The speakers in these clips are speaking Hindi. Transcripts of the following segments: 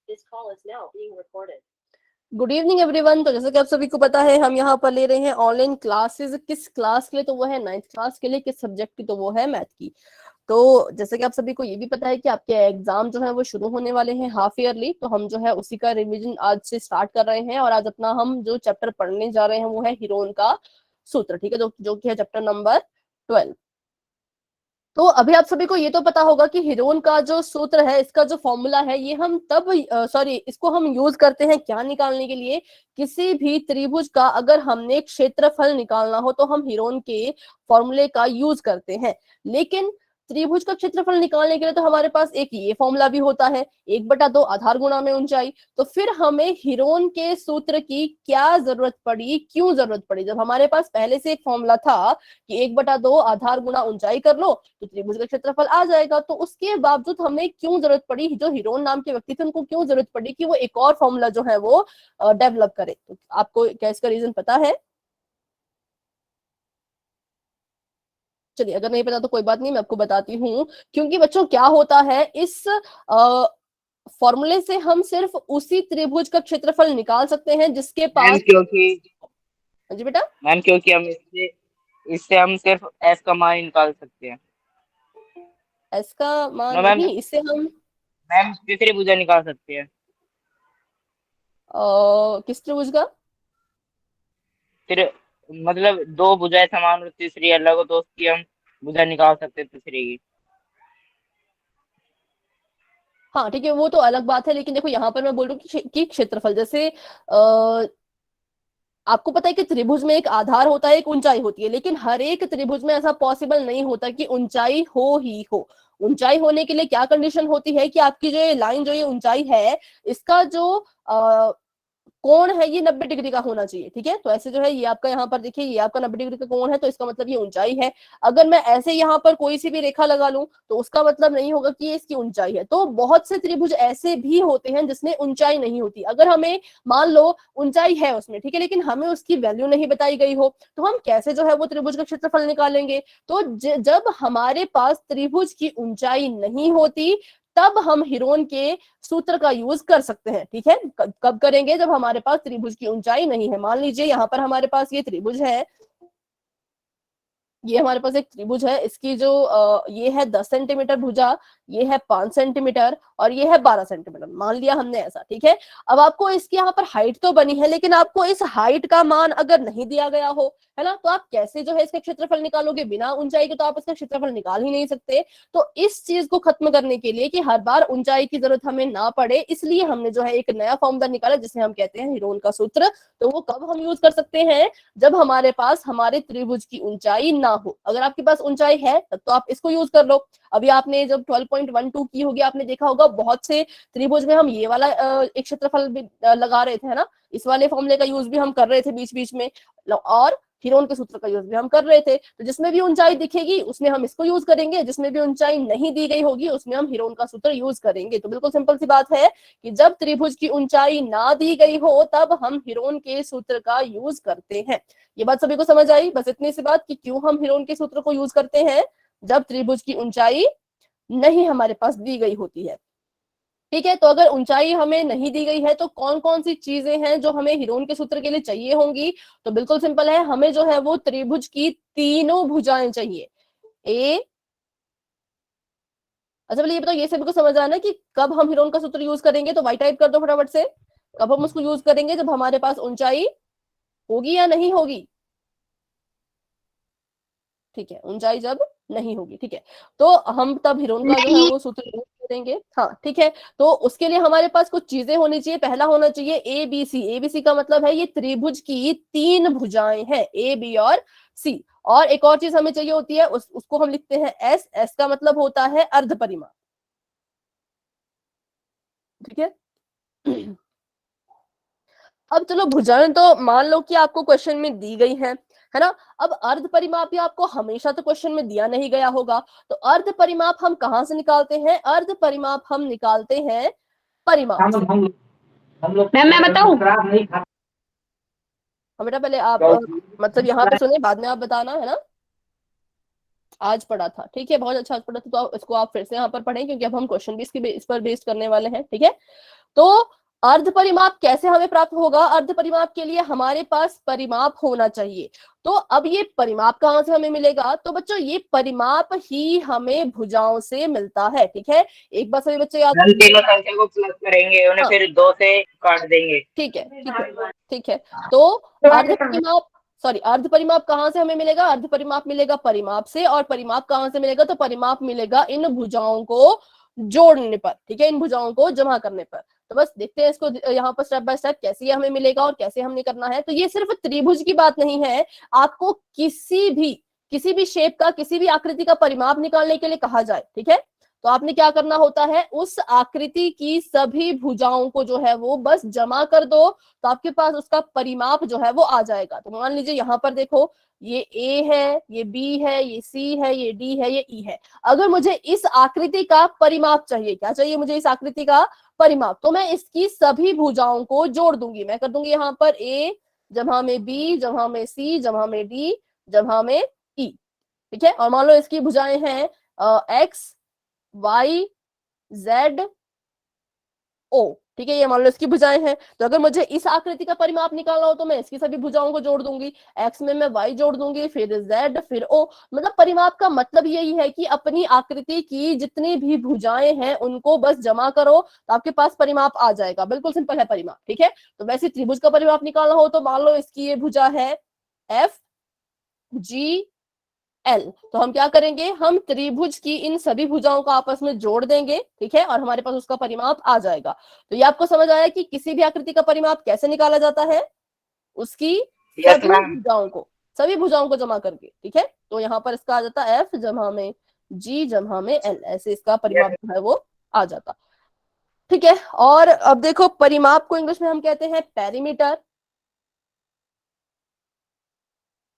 This call is now being recorded. Good evening everyone. तो जैसे कि आप सभी को पता है, हम यहाँ पर ले रहे हैं ऑनलाइन क्लासेस। किस क्लास के लिए? तो वो है 9th क्लास के लिए। किस सब्जेक्ट की? तो वो है मैथ की। तो जैसे कि आप सभी को ये भी पता है कि आपके एग्जाम जो है वो शुरू होने वाले हैं हाफ ईयरली। तो हम जो है उसी का रिवीजन आज से स्टार्ट कर रहे हैं। और आज अपना हम जो चैप्टर पढ़ने जा रहे हैं वो है हीरोन का सूत्र। ठीक है, जो कि है चैप्टर नंबर 12। तो अभी आप सभी को ये तो पता होगा कि हीरोन का जो सूत्र है, इसका जो फॉर्मूला है, ये हम तब इसको हम यूज करते हैं क्या निकालने के लिए? किसी भी त्रिभुज का अगर हमने क्षेत्रफल निकालना हो तो हम हीरोन के फॉर्मूले का यूज करते हैं। लेकिन त्रिभुज का क्षेत्रफल निकालने के लिए तो हमारे पास एक ये फॉर्मूला भी होता है, 1/2 आधार गुणा में ऊंचाई। तो फिर हमें हीरोन के सूत्र की क्या जरूरत पड़ी, क्यों जरूरत पड़ी? जब हमारे पास पहले से एक फॉर्मूला था कि 1/2 आधार गुणा ऊंचाई कर लो तो त्रिभुज का क्षेत्रफल आ जाएगा, तो उसके बावजूद हमें क्यों जरूरत पड़ी, जो हीरोन नाम के व्यक्ति थे उनको क्यों जरूरत पड़ी कि वो एक और फॉर्मूला जो है वो डेवलप करे? तो आपको क्या इसका रीजन पता है? चलिए, अगर नहीं पता तो कोई बात नहीं, मैं आपको बताती हूँ। क्योंकि बच्चों क्या होता है, इस फॉर्मूले से हम सिर्फ उसी त्रिभुज का क्षेत्रफल निकाल सकते हैं जिसके पास। जी बेटा। मैम क्योंकि हम इससे हम सिर्फ एस का मान निकाल सकते हैं। एस का मान मैम नहीं, इससे हम तीसरी भुजा निकाल सकते हैं। किस त्रिभुज का? फिर मतलब दो भुजाएं समान और तीसरी अलग हो तो उसकी हम भुजा निकाल सकते हैं तीसरी की। हाँ ठीक है, वो तो अलग बात है। लेकिन देखो यहाँ पर मैं बोल रही हूँ कि क्षेत्रफल जैसे आपको पता है कि त्रिभुज में एक आधार होता है, एक ऊंचाई होती है। लेकिन हर एक त्रिभुज में ऐसा पॉसिबल नहीं होता कि ऊंचाई हो ही हो। ऊंचाई होने के लिए क्या कंडीशन होती है कि आपकी जो ये लाइन, जो ये ऊंचाई है, इसका जो कोण है ये 90 डिग्री का होना चाहिए। ठीक है, तो ऐसे जो है ये आपका यहाँ पर देखिए, ये आपका 90 डिग्री का कोण है, तो इसका मतलब ये ऊंचाई है। अगर मैं ऐसे यहाँ पर कोई सी भी रेखा लगा लूं तो उसका मतलब नहीं होगा कि ये इसकी ऊंचाई है। तो बहुत से त्रिभुज ऐसे भी होते हैं जिसमें ऊंचाई नहीं होती। अगर हमें मान लो ऊंचाई है उसमें, ठीक है, लेकिन हमें उसकी वैल्यू नहीं बताई गई हो, तो हम कैसे जो है वो त्रिभुज का क्षेत्रफल निकालेंगे? तो जब हमारे पास त्रिभुज की ऊंचाई नहीं होती तब हम हीरोन के सूत्र का यूज कर सकते हैं। ठीक है, कब करेंगे? जब हमारे पास त्रिभुज की ऊंचाई नहीं है। मान लीजिए यहाँ पर हमारे पास ये त्रिभुज है, ये हमारे पास एक त्रिभुज है, इसकी जो ये है 10 सेंटीमीटर भुजा, ये है 5 सेंटीमीटर और ये है 12 सेंटीमीटर। मान लिया हमने ऐसा। ठीक है, अब आपको इसकी यहाँ पर हाइट तो बनी है, लेकिन आपको इस हाइट का मान अगर नहीं दिया गया हो, है ना, तो आप कैसे जो है इसका क्षेत्रफल निकालोगे? बिना ऊंचाई के तो आप इसका क्षेत्रफल निकाल ही नहीं सकते। तो इस चीज को खत्म करने के लिए कि हर बार ऊंचाई की जरूरत हमें ना पड़े, इसलिए हमने जो है एक नया फॉर्मूला निकाला जिसे हम कहते हैं हीरोन का सूत्र। तो वो कब हम यूज कर सकते हैं? जब हमारे पास हमारे त्रिभुज की ऊंचाई ना हो। अगर आपके पास ऊंचाई है तब तो आप इसको यूज कर लो। अभी आपने जब 12.12 की होगी, आपने देखा होगा बहुत से त्रिभुज में हम ये वाला एक क्षेत्रफल भी लगा रहे थे, है ना। इस वाले फॉर्मूले का यूज भी हम कर रहे थे बीच बीच में, और हीरोन के सूत्र का यूज भी हम कर रहे थे। तो जिसमें भी ऊंचाई दिखेगी उसमें हम इसको यूज करेंगे, जिसमें भी ऊंचाई नहीं दी गई होगी उसमें हम हीरोन का सूत्र यूज करेंगे। तो बिल्कुल सिंपल सी बात है कि जब त्रिभुज की ऊंचाई ना दी गई हो तब हम हीरोन के सूत्र का यूज करते हैं। ये बात सभी को समझ आई? बस इतनी सी बात कि क्यों हम हीरोन के सूत्र को यूज करते हैं जब त्रिभुज की ऊंचाई नहीं हमारे पास दी गई होती है। ठीक है, तो अगर ऊंचाई हमें नहीं दी गई है तो कौन कौन सी चीजें हैं जो हमें हीरोन के सूत्र के लिए चाहिए होंगी? तो बिल्कुल सिंपल है, हमें जो है वो त्रिभुज की तीनों भुजाएं चाहिए। ए अच्छा, बोलिए ये बताओ, ये सभी को समझ आना कि कब हम हीरोन का सूत्र यूज करेंगे? तो वाई टाइप कर दो फटाफट से। कब हम उसको यूज करेंगे? जब हमारे पास ऊंचाई होगी या नहीं होगी? ठीक है, ऊंचाई जब नहीं होगी। ठीक है, तो हम तब हीरोन का जो है वो सूत्र यूज करेंगे। हाँ ठीक है, तो उसके लिए हमारे पास कुछ चीजें होनी चाहिए। पहला होना चाहिए A B C. A B C का मतलब है ये त्रिभुज की तीन भुजाएं हैं, ए बी और सी। और एक और चीज हमें चाहिए होती है, उसको हम लिखते हैं एस। एस का मतलब होता है अर्ध परिमाप। ठीक है अब चलो, भुजाएं तो मान लो कि आपको क्वेश्चन में दी गई है ना। अब अर्ध परिमाप आपको हमेशा तो क्वेश्चन में दिया नहीं गया होगा, तो अर्ध परिमाप हम कहां से निकालते हैं? अर्ध परिमाप हम निकालते हैं परिमाप से। मैम मैं बताऊं? बेटा पहले आप मतलब यहाँ पे सुने, बाद में आप बताना, है ना। आज पढ़ा था, ठीक है, बहुत अच्छा आज पढ़ा था। तो इसको आप फिर से यहाँ पर पढ़ें क्योंकि अब हम क्वेश्चन भी इस पर बेस्ड करने वाले हैं। ठीक है, तो अर्ध परिमाप कैसे हमें प्राप्त होगा? अर्ध परिमाप के लिए हमारे पास परिमाप होना चाहिए। तो अब ये परिमाप कहाँ से हमें मिलेगा? तो बच्चों ये परिमाप ही हमें भुजाओं से मिलता है, ठीक है। एक बार सभी बच्चे याद, हम तीनों संख्या को प्लस करेंगे, उन्हें हाँ। फिर 2 से काट देंगे। ठीक है, ठीक है, ठीक है। तो अर्ध परिमाप, सॉरी, अर्ध परिमाप कहाँ से हमें मिलेगा? अर्ध परिमाप मिलेगा परिमाप से, और परिमाप कहाँ से मिलेगा? तो परिमाप मिलेगा इन भुजाओं को जोड़ने पर, ठीक है, इन भुजाओं को जमा करने पर। तो बस देखते हैं इसको यहाँ पर स्टेप बाय स्टेप कैसे ये हमें मिलेगा और कैसे हमने करना है। तो ये सिर्फ त्रिभुज की बात नहीं है, आपको किसी भी शेप का, किसी भी आकृति का परिमाप निकालने के लिए कहा जाए, ठीक है, तो आपने क्या करना होता है? उस आकृति की सभी भुजाओं को जो है वो बस जमा कर दो, तो आपके पास उसका परिमाप जो है वो आ जाएगा। तो मान लीजिए यहाँ पर देखो, ये ए है, ये बी है, ये सी है, ये डी है, ये ई है। अगर मुझे इस आकृति का परिमाप चाहिए, क्या चाहिए मुझे? इस आकृति का परिमाप। तो मैं इसकी सभी भुजाओं को जोड़ दूंगी। मैं कर दूंगी यहाँ पर ए जमा में बी जमा में सी जमा में डी जमा में ई, ठीक है। और मान लो इसकी भुजाएं हैं एक्स वाई जेड ओ, ठीक है, ये मान लो इसकी भुजाएं हैं। तो अगर मुझे इस आकृति का परिमाप निकालना हो तो मैं इसकी सभी भुजाओं को जोड़ दूंगी। एक्स में मैं वाई जोड़ दूंगी, फिर जेड, फिर ओ। मतलब परिमाप का मतलब यही है कि अपनी आकृति की जितनी भी भुजाएं हैं उनको बस जमा करो, तो आपके पास परिमाप आ जाएगा। बिल्कुल सिंपल है परिमाप, ठीक है। तो वैसे त्रिभुज का परिमाप निकालना हो तो मान लो इसकी ये भुजा है एफ जी एल, तो हम क्या करेंगे? हम त्रिभुज की इन सभी भुजाओं को आपस में जोड़ देंगे, ठीक है, और हमारे पास उसका परिमाप आ जाएगा। तो ये आपको समझ आया कि किसी भी आकृति का परिमाप कैसे निकाला जाता है? उसकी यस सभी भुजाओं को जमा करके, ठीक है। तो यहाँ पर इसका आ जाता है एफ जमा में जी जमा में एल, ऐसे इसका परिमाप जो है वो आ जाता, ठीक है। और अब देखो, परिमाप को इंग्लिश में हम कहते हैं पेरीमीटर।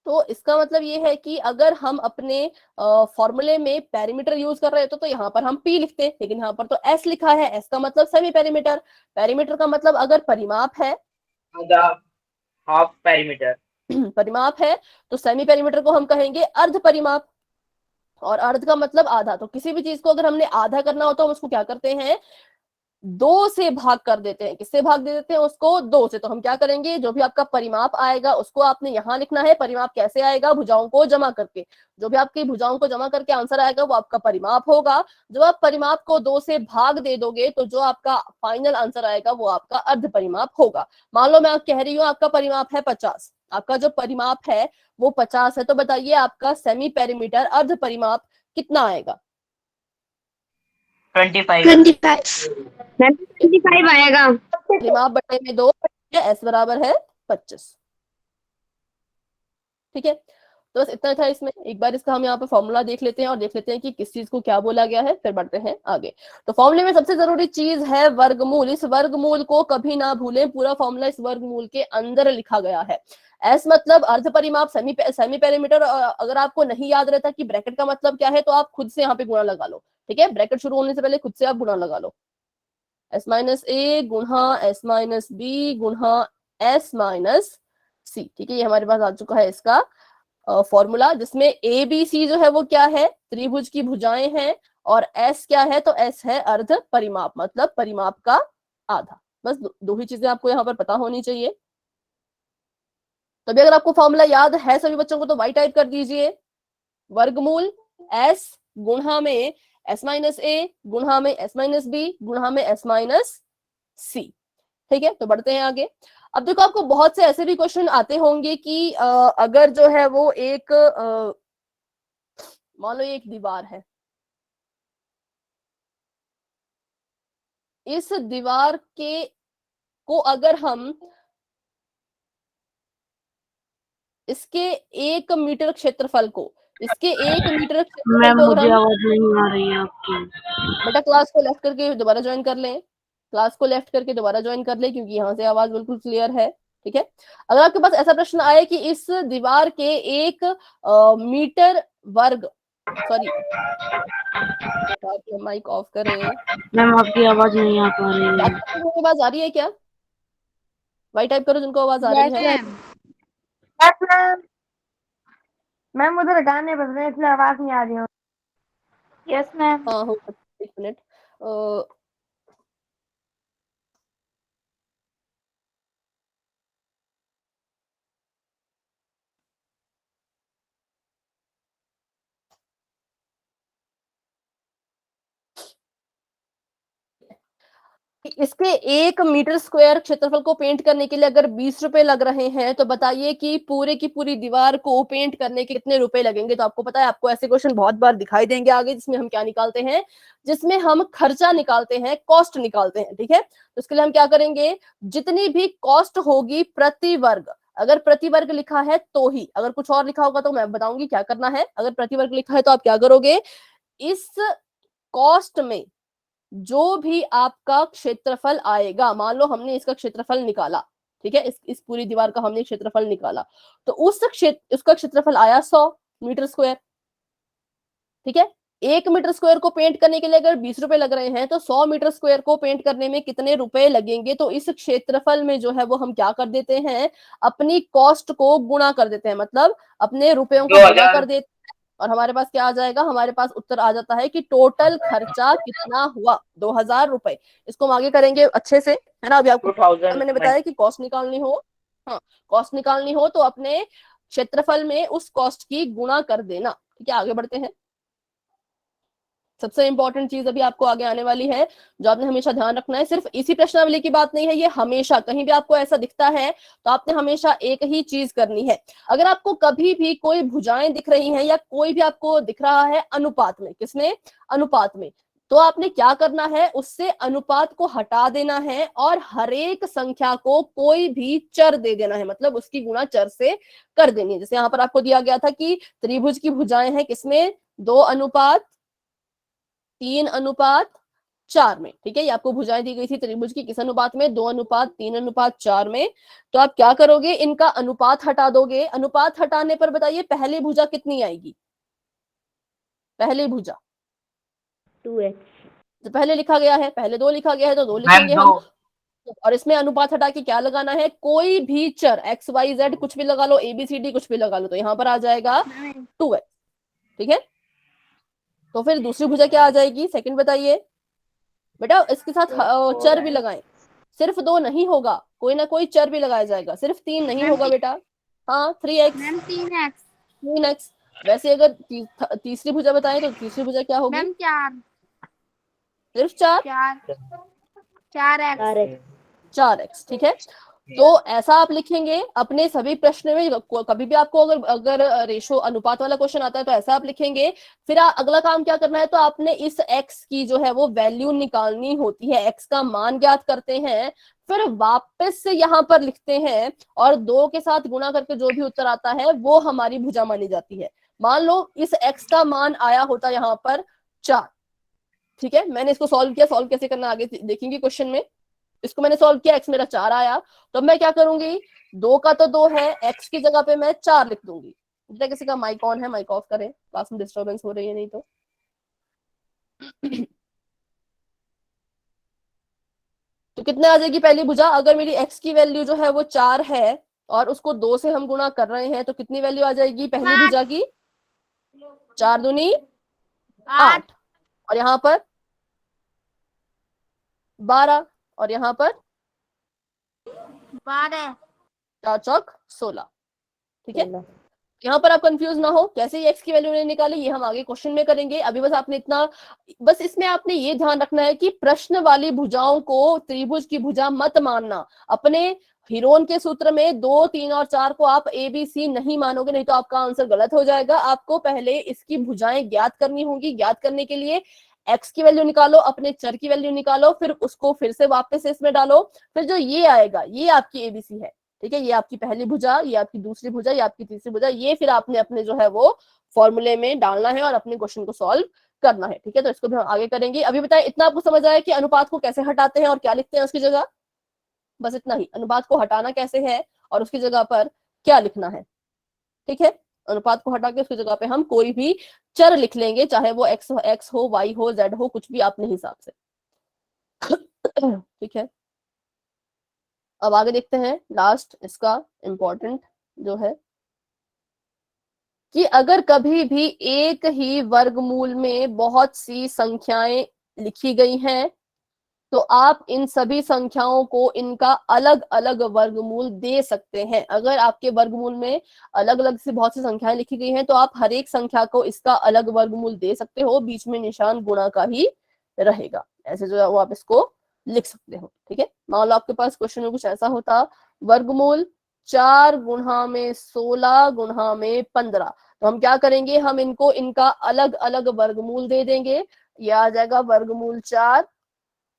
तो इसका मतलब ये है कि अगर हम अपने फॉर्मूले में पेरीमीटर यूज कर रहे थे तो यहाँ पर हम पी लिखते, लेकिन यहाँ पर तो एस लिखा है। एस का मतलब सेमी पेरीमीटर। पेरीमीटर का मतलब अगर परिमाप है, हाफ पेरीमीटर। परिमाप है, तो सेमी पेरीमीटर को हम कहेंगे अर्ध परिमाप। और अर्ध का मतलब आधा। तो किसी भी चीज को अगर हमने आधा करना हो तो हम उसको क्या करते हैं? 2 से भाग कर देते हैं। किससे भाग दे देते हैं? उसको 2 से। तो हम क्या करेंगे? जो भी आपका परिमाप आएगा उसको आपने यहाँ लिखना है। परिमाप कैसे आएगा? भुजाओं को जमा करके। जो भी आपकी भुजाओं को जमा करके आंसर आएगा वो आपका परिमाप होगा। जब आप परिमाप को 2 से भाग दे दोगे तो जो आपका फाइनल आंसर आएगा वो आपका अर्ध परिमाप होगा। मान लो मैं कह रही हूँ आपका परिमाप है 50, आपका जो परिमाप है वो 50 है, तो बताइए आपका सेमी पेरीमीटर अर्ध परिमाप कितना आएगा? 25 मैम 25 आएगा। परिमाप बटे में 2, एस बराबर है 25, ठीक है। तो बस इतना था इसमें। एक बार इसका हम यहाँ पे फॉर्मूला देख लेते हैं और देख लेते हैं कि किस चीज को क्या बोला गया है, फिर बढ़ते हैं आगे। तो फॉर्मूले में सबसे जरूरी चीज है वर्गमूल। इस वर्गमूल को कभी ना भूलें, पूरा फॉर्मूला इस वर्गमूल के अंदर लिखा गया है। एस मतलब अर्ध परिमाप, सेमी पेरीमीटर। अगर आपको नहीं याद रहता कि ब्रैकेट का मतलब क्या है तो आप खुद से यहाँ पे गुणा लगा लो, ठीक है। ब्रैकेट शुरू होने से पहले खुद से आप गुणा लगा लो। एस माइनस ए गुणा एस माइनस बी गुणा एस माइनस सी, ठीक है। ये हमारे पास आ चुका है इसका फॉर्मूला, जिसमें ए बी सी जो है वो क्या है? त्रिभुज की भुजाएं हैं। और एस क्या है? तो एस है अर्ध परिमाप, मतलब परिमाप का आधा। बस दो ही चीजें आपको यहाँ पर पता होनी चाहिए। तो अभी अगर आपको फॉर्मूला याद है सभी बच्चों को तो वाई टाइप कर दीजिए। वर्गमूल एस गुणा में एस माइनस ए गुणा में एस माइनस बी गुणा में एस माइनस सी, ठीक है। तो बढ़ते हैं आगे। अब देखो, आपको बहुत से ऐसे भी क्वेश्चन आते होंगे कि अगर जो है वो एक मान लो एक दीवार है, इस दीवार के को अगर हम इसके 1 मीटर क्षेत्रफल को, इसके 1 मीटर क्षेत्रफल मैम को अगर मुझे हम, आवाज नहीं आ रही है आपकी। बेटा क्लास को लेफ्ट करके दोबारा ज्वाइन कर लें। क्लास को लेफ्ट करके दोबारा ज्वाइन कर लें, क्योंकि यहाँ से आवाज बिल्कुल क्लियर है, ठीक है। अगर आपके पास ऐसा प्रश्न आए कि इस दीवार के 1 मीटर वर्ग, सॉरी आप माइक ऑफ करें। मैम आपकी आवाज नहीं आ पा रही है। आपको आवाज आ रही है क्या? वाई टाइप करो जिनको आवाज आ रही है। Yes ma'am. मैम उधर गाने बज रहे हैं इसलिए आवाज नहीं आ रही है। Yes ma'am. हाँ हो, 1 मिनट। इसके 1 मीटर स्क्वायर क्षेत्रफल को पेंट करने के लिए अगर 20 रुपए लग रहे हैं तो बताइए कि पूरे की पूरी दीवार को पेंट करने के कितने रुपए लगेंगे। तो आपको पता है, आपको ऐसे क्वेश्चन बहुत बार दिखाई देंगे आगे, जिसमें हम क्या निकालते हैं, जिसमें हम खर्चा निकालते हैं, कॉस्ट निकालते हैं। ठीक है, तो इसके लिए हम क्या करेंगे, जितनी भी कॉस्ट होगी प्रति वर्ग, अगर प्रति वर्ग लिखा है तो ही, अगर कुछ और लिखा होगा तो मैं बताऊंगी क्या करना है। अगर प्रति वर्ग लिखा है तो आप क्या करोगे, इस कॉस्ट में जो भी आपका क्षेत्रफल आएगा, मान लो हमने इसका क्षेत्रफल निकाला, ठीक है, इस पूरी दीवार का हमने क्षेत्रफल निकाला, तो उसका क्षेत्रफल आया 100 मीटर स्क्वायर। ठीक है, 1 मीटर स्क्वायर को पेंट करने के लिए अगर 20 रुपए लग रहे हैं तो 100 मीटर स्क्वायर को पेंट करने में कितने रुपए लगेंगे। तो इस क्षेत्रफल में जो है वो हम क्या कर देते हैं, अपनी कॉस्ट को गुणा कर देते हैं, मतलब अपने रुपयों को गुणा 2000। कर देते हैं, और हमारे पास क्या आ जाएगा, हमारे पास उत्तर आ जाता है कि टोटल खर्चा कितना हुआ, 2000 रुपए। इसको हम आगे करेंगे अच्छे से, है ना। अभी आपको 2000 मैंने बताया कि कॉस्ट निकालनी हो, हाँ, कॉस्ट निकालनी हो तो अपने क्षेत्रफल में उस कॉस्ट की गुणा कर देना। ठीक है, आगे बढ़ते हैं। सबसे इंपॉर्टेंट चीज अभी आपको आगे आने वाली है, जो आपने हमेशा ध्यान रखना है। सिर्फ इसी प्रश्नावली की बात नहीं है, ये हमेशा कहीं भी आपको ऐसा दिखता है तो आपने हमेशा एक ही चीज करनी है। अगर आपको कभी भी कोई भुजाएं दिख रही हैं या कोई भी आपको दिख रहा है अनुपात में, किसमें, अनुपात में, तो आपने क्या करना है, उससे अनुपात को हटा देना है और हरेक संख्या को कोई भी चर दे देना है, मतलब उसकी गुणा चर से कर देनी है। जैसे यहाँ पर आपको दिया गया था कि त्रिभुज की भुजाएं हैं किसमें, 2:3:4 में। ठीक है, ये आपको भुजाएं दी गई थी त्रिभुज की किस अनुपात में, 2:3:4 में। तो आप क्या करोगे, इनका अनुपात हटा दोगे। अनुपात हटाने पर बताइए पहली भुजा कितनी आएगी, पहली भुजा 2x। तो पहले लिखा गया है, पहले 2 लिखा गया है तो 2 लिखेंगे हम, और इसमें अनुपात हटा के क्या लगाना है, कोई भी चर XYZ कुछ भी लगा लो, ABCD कुछ भी लगा लो, तो यहाँ पर आ जाएगा 2x। ठीक है, तो फिर दूसरी भुजा क्या आ जाएगी, सेकंड बताइए बेटा। इसके साथ चर भी लगाएं, सिर्फ 2 नहीं होगा, कोई ना कोई चर भी लगाया जाएगा, सिर्फ 3 नहीं होगा बेटा। हाँ, 3x, 3x। वैसे अगर तीसरी भुजा बताएं तो तीसरी भुजा क्या होगी, 4 सिर्फ 4, 4x। 4x। ठीक है, तो ऐसा आप लिखेंगे अपने सभी प्रश्न में। कभी भी आपको अगर रेशो अनुपात वाला क्वेश्चन आता है तो ऐसा आप लिखेंगे। फिर अगला काम क्या करना है, तो आपने इस x की जो है वो वैल्यू निकालनी होती है, x का मान ज्ञात करते हैं, फिर वापस से यहाँ पर लिखते हैं और 2 के साथ गुणा करके जो भी उत्तर आता है वो हमारी भुजा मानी जाती है। मान लो इस x का मान आया होता यहाँ पर 4। ठीक है, मैंने इसको सॉल्व किया, सॉल्व कैसे करना आगे देखेंगे क्वेश्चन में। इसको मैंने सॉल्व किया, x मेरा 4 आया, तो मैं क्या करूंगी, 2 का तो 2 है, x की जगह पे मैं 4 लिख दूंगी। बेटा किसी का माइक ऑन है, माइक ऑफ करें, क्लास में डिस्टर्बेंस हो रही है नहीं तो। तो कितने आ जाएगी पहली भुजा, अगर मेरी x की वैल्यू जो है वो 4 है और उसको 2 से हम गुणा कर रहे हैं तो कितनी वैल्यू आ जाएगी पहली भुजा की, 4 दूनी 8, और यहाँ पर 12, और यहाँ पर 4 चौक 16। ठीक है, यहाँ पर आप कंफ्यूज ना हो, कैसे ये x की वैल्यू नहीं निकाली ये हम आगे क्वेश्चन में करेंगे। अभी बस आपने इतना, बस इसमें आपने ये ध्यान रखना है कि प्रश्न वाली भुजाओं को त्रिभुज की भुजा मत मानना। अपने हिरोन के सूत्र में 2, 3 और 4 को आप ABC नहीं मानोगे, नहीं तो आपका आंसर गलत हो जाएगा। आपको पहले इसकी भुजाएं ज्ञात करनी होंगी। ज्ञात करने के लिए x की वैल्यू निकालो, अपने चर की वैल्यू निकालो, फिर उसको फिर से वापस इसमें डालो, फिर जो ये आएगा ये आपकी ABC है। ठीक है, ये आपकी पहली भुजा, ये आपकी दूसरी भुजा, ये आपकी तीसरी भुजा, ये फिर आपने अपने जो है वो फॉर्मूले में डालना है और अपने क्वेश्चन को सॉल्व करना है। ठीक है, तो इसको भी हम आगे करेंगे। अभी बताएं, इतना आपको समझ आया कि अनुपात को कैसे हटाते हैं और क्या लिखते हैं उसकी जगह, बस इतना ही, अनुपात को हटाना कैसे है और उसकी जगह पर क्या लिखना है। ठीक है, अनुपात को हटा के उसकी जगह पे हम कोई भी चर लिख लेंगे, चाहे वो x हो, y हो, z हो, कुछ भी अपने हिसाब से। ठीक है, अब आगे देखते हैं लास्ट इसका इंपॉर्टेंट जो है कि अगर कभी भी एक ही वर्गमूल में बहुत सी संख्याएं लिखी गई हैं तो आप इन सभी संख्याओं को इनका अलग अलग वर्गमूल दे सकते हैं। अगर आपके वर्गमूल में अलग अलग से बहुत सी संख्याएं लिखी गई हैं तो आप हर एक संख्या को इसका अलग वर्गमूल दे सकते हो, बीच में निशान गुणा का ही रहेगा। ऐसे जो है वो आप इसको लिख सकते हो। ठीक है, मान लो आपके पास क्वेश्चन में कुछ ऐसा होता, वर्गमूल 4 गुणा में 16 गुणा में 15, तो हम क्या करेंगे, हम इनको इनका अलग अलग वर्गमूल दे देंगे। ये आ जाएगा वर्गमूल 4,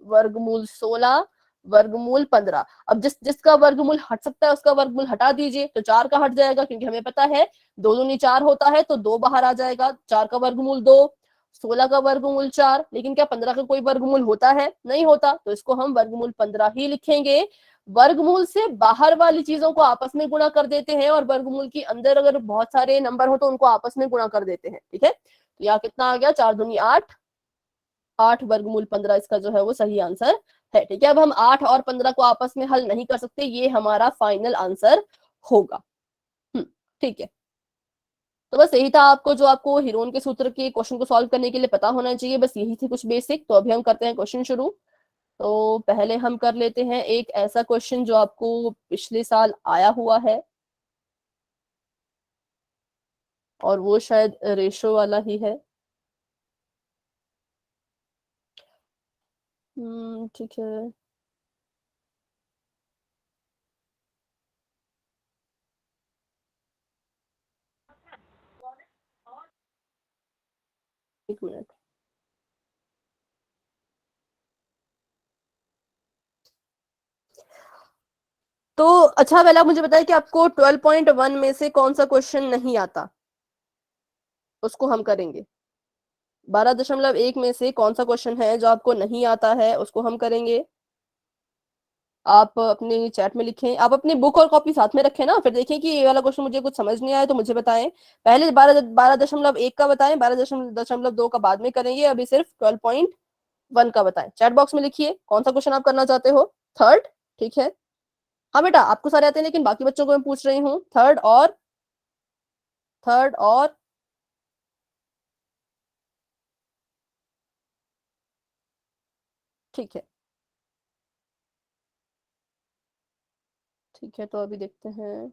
वर्गमूल 16, वर्गमूल 15। अब जिसका वर्गमूल हट सकता है उसका वर्गमूल हटा दीजिए, तो 4 का हट जाएगा, क्योंकि हमें पता है 2 दूनी 4 होता है, तो 2 बाहर आ जाएगा। 4 का वर्गमूल 2, 16 का वर्गमूल 4, लेकिन क्या 15 का कोई वर्गमूल होता है? नहीं होता, तो इसको हम वर्गमूल 15 ही लिखेंगे। वर्गमूल से बाहर वाली चीजों को आपस में गुणा कर देते हैं, और वर्गमूल के अंदर अगर बहुत सारे नंबर हो तो उनको आपस में गुणा कर देते हैं। ठीक है, तो यहाँ कितना आ गया, 4 दूनी 8, 8 वर्गमूल 15 इसका जो है वो सही आंसर है। ठीक है, अब हम 8 और 15 को आपस में हल नहीं कर सकते, ये हमारा फाइनल आंसर होगा। ठीक है, तो बस यही था, आपको जो आपको हीरोन के सूत्र के क्वेश्चन को सॉल्व करने के लिए पता होना चाहिए, बस यही थी कुछ बेसिक। तो अभी हम करते हैं क्वेश्चन शुरू। तो पहले हम कर लेते हैं एक ऐसा क्वेश्चन जो आपको पिछले साल आया हुआ है, और वो शायद रेशो वाला ही है। ठीक है, एक मिनट। तो अच्छा, पहले आप मुझे बताइए कि आपको 12.1 में से कौन सा क्वेश्चन नहीं आता, उसको हम करेंगे। 12.1 में से कौन सा क्वेश्चन है जो आपको नहीं आता है, उसको हम करेंगे। आप अपने चैट में लिखें, आप अपनी बुक और कॉपी साथ में रखें ना, फिर देखें कि ये वाला क्वेश्चन मुझे कुछ समझ नहीं आया तो मुझे बताएं। पहले 12.1 का बताएं, 12.2 का बाद में करेंगे, अभी सिर्फ 12.1 का बताएं। चैट बॉक्स में लिखिए कौन सा क्वेश्चन आप करना चाहते हो। थर्ड, ठीक है। हाँ बेटा, आपको सारे आते हैं, लेकिन बाकी बच्चों को मैं पूछ रही हूँ। थर्ड और ठीक है, ठीक है, तो अभी देखते हैं।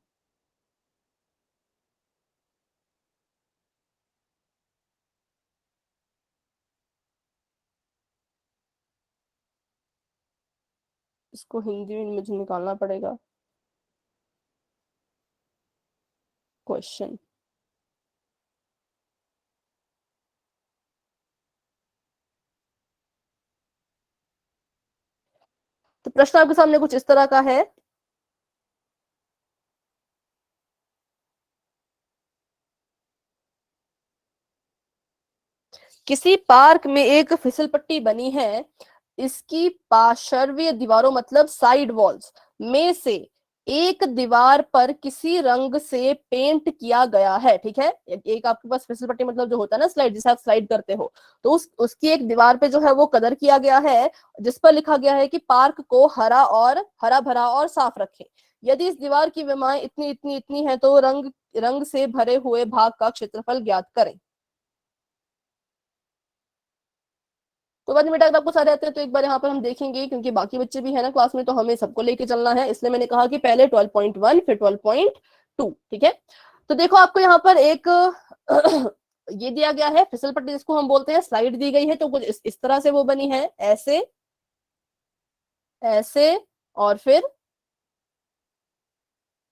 इसको हिंदी में मुझे निकालना पड़ेगा क्वेश्चन। तो प्रश्न आपके सामने कुछ इस तरह का है। किसी पार्क में एक फिसल पट्टी बनी है, इसकी पार्श्वीय दीवारों मतलब साइड वॉल्स में से एक दीवार पर किसी रंग से पेंट किया गया है। ठीक है, एक आपके पास फिसल पट्टी मतलब जो होता है ना स्लाइड, जिसे आप स्लाइड करते हो, तो उसकी एक दीवार पे जो है वो कलर किया गया है, जिस पर लिखा गया है कि पार्क को हरा भरा और साफ रखें। यदि इस दीवार की विमाएं इतनी इतनी इतनी है तो रंग से भरे हुए भाग का क्षेत्रफल ज्ञात करें। तो बाद में बेटा अगर आपको सारे आते हैं तो एक बार यहाँ पर हम देखेंगे, क्योंकि बाकी बच्चे भी है ना क्लास में, तो हमें सबको लेके चलना है, इसलिए मैंने कहा कि पहले 12.1 फिर 12.2। ठीक है, तो देखो आपको यहाँ पर एक ये दिया गया है फिसल पट्टी, जिसको हम बोलते हैं स्लाइड दी गई है, तो कुछ इस तरह से वो बनी है, ऐसे ऐसे और फिर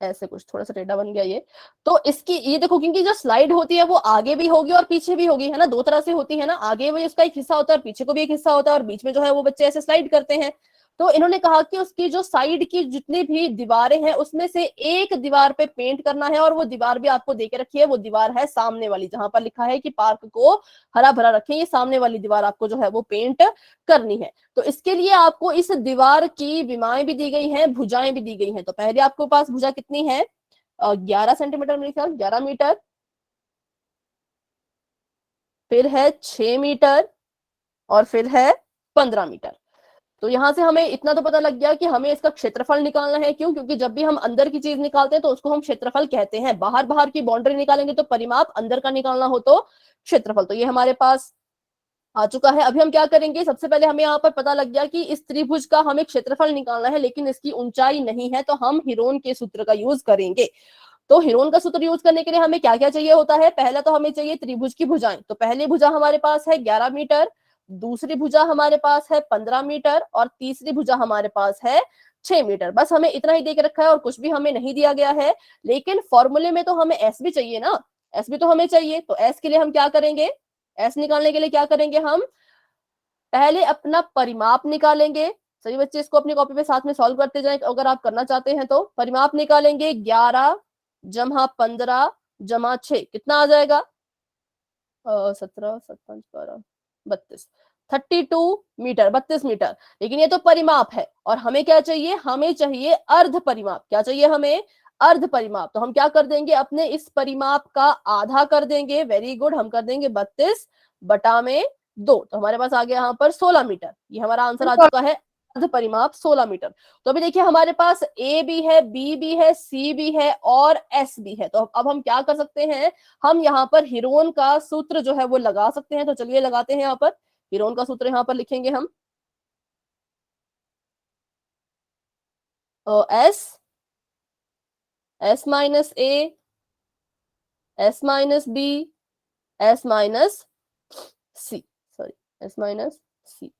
ऐसे, कुछ थोड़ा सा टेढ़ा बन गया ये। तो इसकी ये देखो, क्योंकि जो स्लाइड होती है वो आगे भी होगी और पीछे भी होगी, है ना, दो तरह से होती है ना, आगे भी उसका एक हिस्सा होता है और पीछे को भी एक हिस्सा होता है, और बीच में जो है वो बच्चे ऐसे स्लाइड करते हैं। तो इन्होंने कहा कि उसकी जो साइड की जितनी भी दीवारें हैं उसमें से एक दीवार पे पेंट करना है, और वो दीवार भी आपको दे के रखी है, वो दीवार है सामने वाली, जहां पर लिखा है कि पार्क को हरा भरा रखें, ये सामने वाली दीवार आपको जो है वो पेंट करनी है। तो इसके लिए आपको इस दीवार की विमाएं भी दी गई हैं, भुजाएं भी दी गई हैं। तो पहले आपके पास भुजा कितनी है, 11 सेंटीमीटर, मेरे ख्याल 11 मीटर, फिर है 6 मीटर, और फिर है 15 मीटर। तो यहां से हमें इतना तो पता लग गया कि हमें इसका क्षेत्रफल निकालना है। क्यों? क्योंकि जब भी हम अंदर की चीज निकालते हैं तो उसको हम क्षेत्रफल कहते हैं, बाहर बाहर की बाउंड्री निकालेंगे तो परिमाप, अंदर का निकालना हो तो क्षेत्रफल। तो ये हमारे पास आ चुका है। अभी हम क्या करेंगे, सबसे पहले हमें यहाँ पर पता लग गया कि इस त्रिभुज का हमें क्षेत्रफल निकालना है, लेकिन इसकी ऊंचाई नहीं है, तो हम हीरोन के सूत्र का यूज करेंगे। तो हीरोन का सूत्र यूज करने के लिए हमें क्या क्या चाहिए होता है, पहला तो हमें चाहिए त्रिभुज की भुजाएं। तो पहली भुजा हमारे पास है 11 मीटर, दूसरी भुजा हमारे पास है 15 मीटर और तीसरी भुजा हमारे पास है 6 मीटर। बस हमें इतना ही दे के रखा है और कुछ भी हमें नहीं दिया गया है। लेकिन फॉर्मूले में तो हमें एस भी चाहिए ना, एस भी तो हमें चाहिए। तो एस के लिए हम क्या करेंगे, एस निकालने के लिए क्या करेंगे, हम पहले अपना परिमाप निकालेंगे। सभी बच्चे इसको अपनी कॉपी पे साथ में सॉल्व करते जाएं अगर आप करना चाहते हैं तो। परिमाप निकालेंगे 11 जमा 15 जमा 6 कितना आ जाएगा, 17 7 5 12 32 32 मीटर, 32 मीटर। लेकिन ये तो परिमाप है और हमें क्या चाहिए, हमें चाहिए अर्ध परिमाप। क्या चाहिए हमें, अर्ध परिमाप। तो हम क्या कर देंगे, अपने इस परिमाप का आधा कर देंगे। वेरी गुड, हम कर देंगे 32 बटा में 2। तो हमारे पास आ गया यहाँ पर 16 मीटर। ये हमारा आंसर आ चुका है, अर्ध परिमाप 16 मीटर। तो अभी देखिए हमारे पास ए भी है, बी भी है, सी भी है और एस भी है। तो अब हम क्या कर सकते हैं, हम यहाँ पर हीरोन का सूत्र जो है वो लगा सकते हैं। तो चलिए लगाते हैं, यहाँ पर हीरोन का सूत्र यहाँ पर लिखेंगे हम, S, S minus A, S minus B, S minus C, sorry S minus C.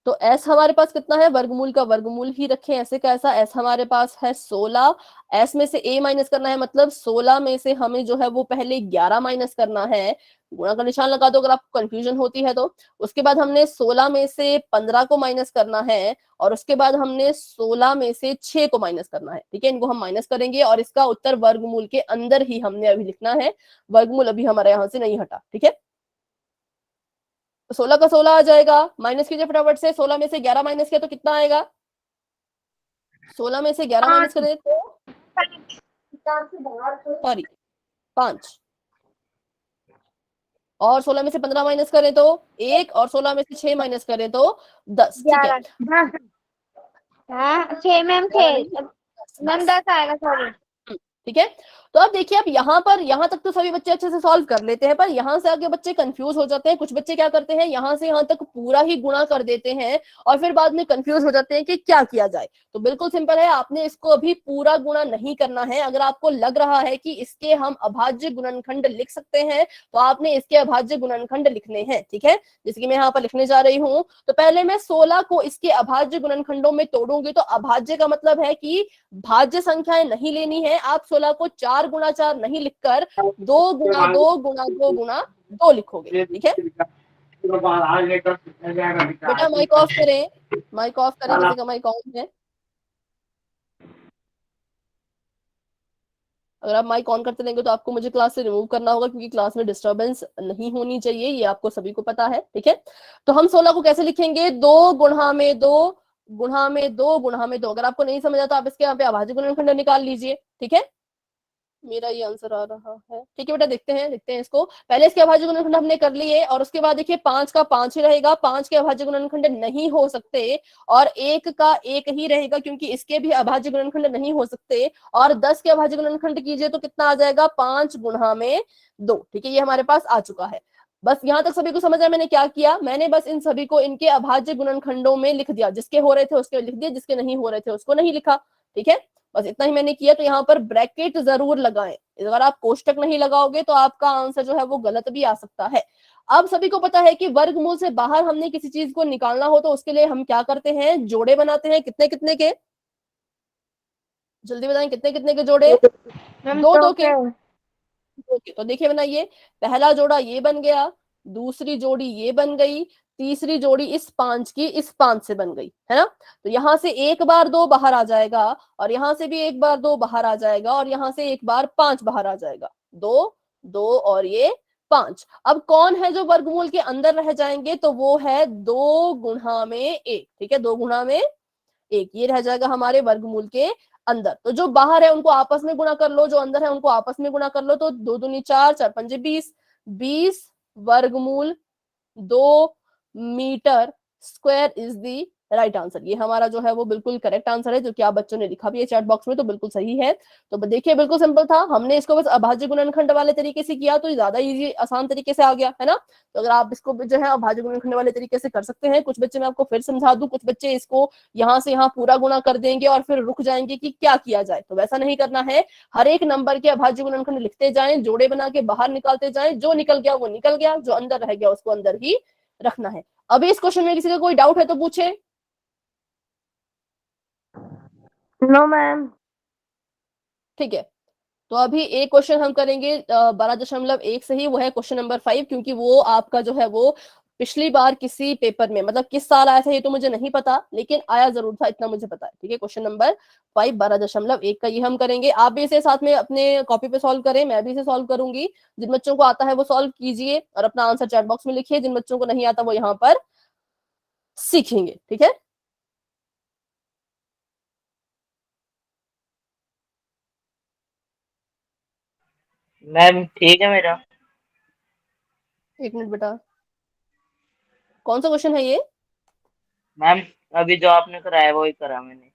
तो s हमारे पास कितना है, वर्गमूल का वर्गमूल ही रखें, ऐसे कैसा, s हमारे पास है 16। s में से a माइनस करना है, मतलब 16 में से हमें जो है वो पहले 11 माइनस करना है। गुणा का निशान लगा दो अगर आपको कंफ्यूजन होती है तो। उसके बाद हमने 16 में से 15 को माइनस करना है और उसके बाद हमने 16 में से 6 को माइनस करना है। ठीक है, इनको हम माइनस करेंगे और इसका उत्तर वर्गमूल के अंदर ही हमने अभी लिखना है। वर्गमूल अभी हमारे यहाँ से नहीं हटा। ठीक है, 16 का 16 आ जाएगा। माइनस कीजिए फटाफट से, 16 में से 11 माइनस किया तो कितना आएगा, 16 में से 11 माइनस करें तो सॉरी 5, और 16 में से 15 माइनस करें तो 1, और 16 में से 6 माइनस करें तो 10। ठीक है, 6 मैम, 10 आएगा, सॉरी। ठीक है। तो अब देखिए, अब यहाँ तक तो सभी बच्चे अच्छे से सॉल्व कर लेते हैं, पर यहाँ से आगे बच्चे कंफ्यूज हो जाते हैं। कुछ बच्चे क्या करते हैं, यहाँ से यहाँ तक पूरा ही गुणा कर देते हैं और फिर बाद में कंफ्यूज हो जाते हैं कि क्या किया जाए। तो बिल्कुल सिंपल है, आपने इसको अभी पूरा गुणा नहीं करना है। अगर आपको लग रहा है कि इसके हम अभाज्य गुणनखंड लिख सकते हैं तो आपने इसके अभाज्य गुणनखंड लिखने हैं। ठीक है, जैसे कि मैं यहाँ पर लिखने जा रही हूँ। तो पहले मैं 16 को इसके अभाज्य गुणनखंडों में तोड़ूंगी। तो अभाज्य का मतलब है कि भाज्य संख्याएं नहीं लेनी है। आप 16 को 4 गुणा 4 नहीं लिखकर 2 गुणा 2 गुणा 2 गुणा 2 लिखोगे। ठीक है, बेटा माइक ऑफ करें, माइक ऑफ करें, किसी का माइक ऑन है। अगर आप माइक ऑन करते रहेंगे तो आपको मुझे क्लास से रिमूव करना होगा, क्योंकि क्लास में डिस्टरबेंस नहीं होनी चाहिए, ये आपको सभी को पता है। ठीक है, तो हम 16 को कैसे लिखेंगे, 2 गुणा में 2 गुणा में 2 गुणा में 2। अगर आपको नहीं समझ आता आप इसके यहाँ पे अभाज्य गुणनखंड निकाल लीजिए। ठीक है, मेरा ये आंसर आ रहा है। ठीक है बेटा, देखते हैं इसको। पहले इसके अभाज्य गुणनखंड हमने कर लिए और उसके बाद देखिए 5 का 5 ही रहेगा, 5 के अभाज्य गुणनखंड नहीं हो सकते, और 1 का 1 ही रहेगा क्योंकि इसके भी अभाज्य गुणनखंड नहीं हो सकते। और 10 के अभाज्य गुणनखंड कीजिए तो कितना आ जाएगा, 5 गुणा में 2। ठीक है, ये हमारे पास आ चुका है। बस यहाँ तक सभी को समझ आया मैंने क्या किया, मैंने बस इन सभी को इनके अभाज्य गुणनखंडों में लिख दिया। जिसके हो रहे थे उसके लिख दिया, जिसके नहीं हो रहे थे उसको नहीं लिखा। ठीक है, बस इतना ही मैंने किया। तो यहाँ पर ब्रैकेट जरूर लगाएं, अगर आप कोष्टक नहीं लगाओगे तो आपका आंसर जो है वो गलत भी आ सकता है। अब सभी को पता है कि वर्गमूल से बाहर हमने किसी चीज को निकालना हो तो उसके लिए हम क्या करते हैं, जोड़े बनाते हैं। कितने कितने के, जल्दी बताएं, कितने कितने के जोड़े, 2 के। ओके, तो देखिए बनाइए, पहला जोड़ा ये बन गया, दूसरी जोड़ी ये बन गई, तीसरी जोड़ी इस 5 की इस 5 से बन गई, है ना। तो यहाँ से 1 बार 2 बाहर आ जाएगा और यहाँ से भी 1 बार 2 बाहर आ जाएगा और यहाँ से 1 बार 5 बाहर आ जाएगा। 2 2 और ये 5। अब कौन है जो वर्गमूल के अंदर रह जाएंगे, तो वो है 2 गुणा में 1। ठीक है, 2 गुणा में 1 ये रह जाएगा हमारे वर्गमूल के अंदर। तो जो बाहर है उनको आपस में गुणा कर लो, जो अंदर है उनको आपस में गुणा कर लो। तो 2 दूनी 4, 4 पंजे 20, 20 वर्गमूल 2 metre square is the right answer. ये हमारा जो है वो बिल्कुल करेक्ट आंसर है, जो कि आप बच्चों ने लिखा भी है चैट बॉक्स में, तो बिल्कुल सही है। तो देखिए बिल्कुल सिंपल था, हमने इसको बस अभाज्य गुणनखंड वाले तरीके से किया तो ज्यादा इजी आसान तरीके से आ गया है ना। तो अगर आप इसको जो है अभाज्य गुणनखंड वाले तरीके से कर सकते हैं, कुछ बच्चे मैं आपको फिर समझा दूं, कुछ बच्चे इसको यहाँ से यहाँ पूरा गुणा कर देंगे और फिर रुक जाएंगे कि क्या किया जाए, तो वैसा नहीं करना है। हर एक नंबर के अभाज्य गुणनखंड लिखते जाएं, जोड़े बना के बाहर निकालते जाएं, जो निकल गया वो निकल गया, जो अंदर रह गया उसको अंदर ही रखना है। अभी इस क्वेश्चन में किसी का कोई डाउट है तो पूछे। No ma'am. ठीक है, तो अभी एक क्वेश्चन हम करेंगे 12.1 से ही, वो है क्वेश्चन नंबर 5, क्योंकि वो आपका जो है वो पिछली बार किसी पेपर में, मतलब किस साल आया था ये तो मुझे नहीं पता, लेकिन आया जरूर था इतना मुझे पता है। ठीक है, क्वेश्चन नंबर 5 12.1 का ये हम करेंगे। आप भी इसे साथ में अपने कॉपी पे सॉल्व करें, मैं भी इसे सॉल्व करूंगी। जिन बच्चों को आता है वो सॉल्व कीजिए और अपना आंसर चैट बॉक्स में लिखिए, जिन बच्चों को नहीं आता वो यहाँ पर सीखेंगे। ठीक है, मैम ठीक है मेरा। एक मिनट बेटा, कौन सा क्वेश्चन है ये? मैम अभी जो आपने कराया वही करा मैंने।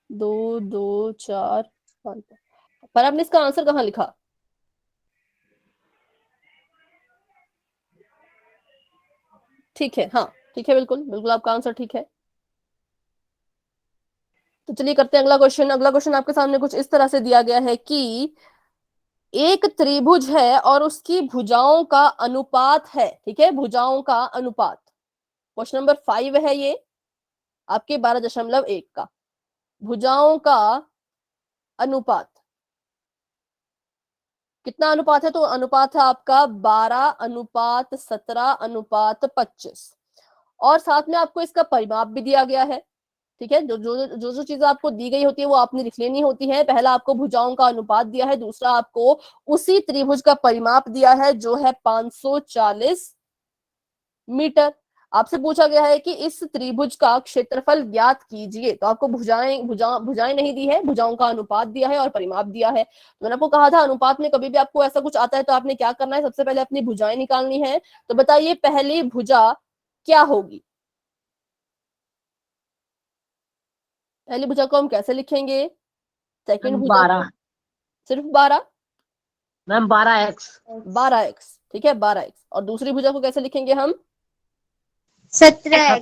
2 2 4 5, पर आपने इसका आंसर कहाँ लिखा? ठीक है, हाँ ठीक है, बिल्कुल बिल्कुल आपका आंसर ठीक है। तो चलिए करते हैं अगला क्वेश्चन। अगला क्वेश्चन आपके सामने कुछ इस तरह से दिया गया है कि एक त्रिभुज है और उसकी भुजाओं का अनुपात है। ठीक है, भुजाओं का अनुपात, क्वेश्चन नंबर 5 है ये आपके 12.1 का। भुजाओं का अनुपात कितना अनुपात है? तो अनुपात है आपका 12:17:25, और साथ में आपको इसका परिमाप भी दिया गया है। ठीक है, जो चीजें आपको दी गई होती है वो आपने लिख लेनी होती है। पहला आपको भुजाओं का अनुपात दिया है, दूसरा आपको उसी त्रिभुज का परिमाप दिया है जो है 540 मीटर। आपसे पूछा गया है कि इस त्रिभुज का क्षेत्रफल ज्ञात कीजिए, तो आपको भुजाएं नहीं दी है, भुजाओं का अनुपात दिया है और परिमाप दिया है। तो मैंने आपको कहा था अनुपात में कभी भी आपको ऐसा कुछ आता है तो आपने क्या करना है, सबसे पहले अपनी भुजाएं निकालनी है। तो बताइए पहली भुजा क्या होगी? पहली भुजा को हम कैसे लिखेंगे? सेकंड भुजा 12 सिर्फ 12, मैम 12x 12x। ठीक है, 12x। और दूसरी भुजा को कैसे लिखेंगे हम? 17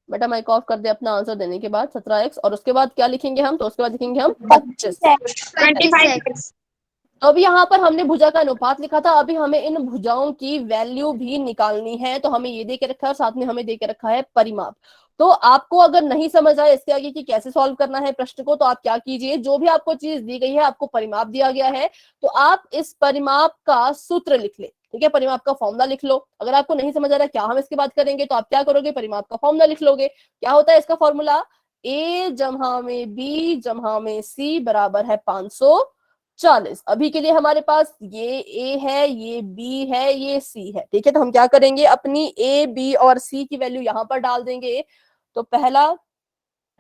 बेटा माइक ऑफ कर दे अपना आंसर देने के बाद, 17x। और उसके बाद क्या लिखेंगे हम? तो उसके बाद लिखेंगे हम 25। 26 तो अभी यहाँ पर हमने भुजा का अनुपात लिखा था, अभी हमें इन भुजाओं की वैल्यू भी निकालनी है। तो हमें ये दे के रखा है और साथ में हमें दे के रखा है परिमाप। तो आपको अगर नहीं समझ आए इसके आगे कि कैसे सॉल्व करना है प्रश्न को, तो आप क्या कीजिए, जो भी आपको चीज दी गई है, आपको परिमाप दिया गया है, तो आप इस परिमाप का सूत्र लिख ले। ठीक है, परिमाप का फॉर्मूला लिख लो। अगर आपको नहीं समझ आ रहा क्या हम इसके बाद करेंगे, तो आप क्या करोगे, परिमाप का फॉर्मूला लिख लोगे। क्या होता है इसका फॉर्मूला? a जमा में b जमा में c बराबर है 540। अभी के लिए हमारे पास ये a है, ये b है, ये c है। ठीक है, तो हम क्या करेंगे, अपनी a b और c की वैल्यू यहां पर डाल देंगे। तो पहला,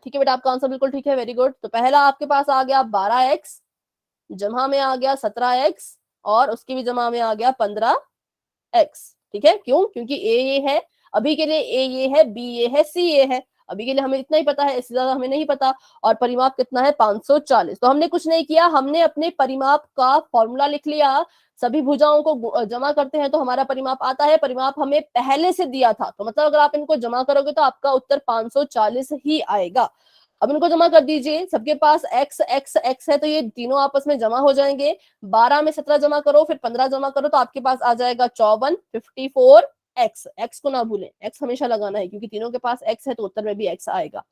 ठीक है बेटा आपका आंसर बिल्कुल ठीक है, वेरी गुड। तो पहला आपके पास आ गया 12x, जमा में आ गया 17x, और उसकी भी जमा में आ गया 15x। ठीक है, क्यों? क्योंकि a ये है, अभी के लिए a ये है, b ये है, c ये है। अभी के लिए हमें इतना ही पता है, इससे ज्यादा हमें नहीं पता। और परिमाप कितना है? 540। तो हमने कुछ नहीं किया, हमने अपने परिमाप का फॉर्मूला लिख लिया। सभी भुजाओं को जमा करते हैं तो हमारा परिमाप आता है। परिमाप हमें पहले से दिया था, तो मतलब अगर आप इनको जमा करोगे तो आपका उत्तर 540 ही आएगा। अब इनको जमा कर दीजिए, सबके पास x x x है, तो ये तीनों आपस में जमा हो जाएंगे। 12 में 17 जमा करो, फिर 15 जमा करो, तो आपके पास आ जाएगा 54 54 x को ना भूलें, x हमेशा लगाना है, क्योंकि तीनों के पास x है तो उत्तर में भी x आएगा।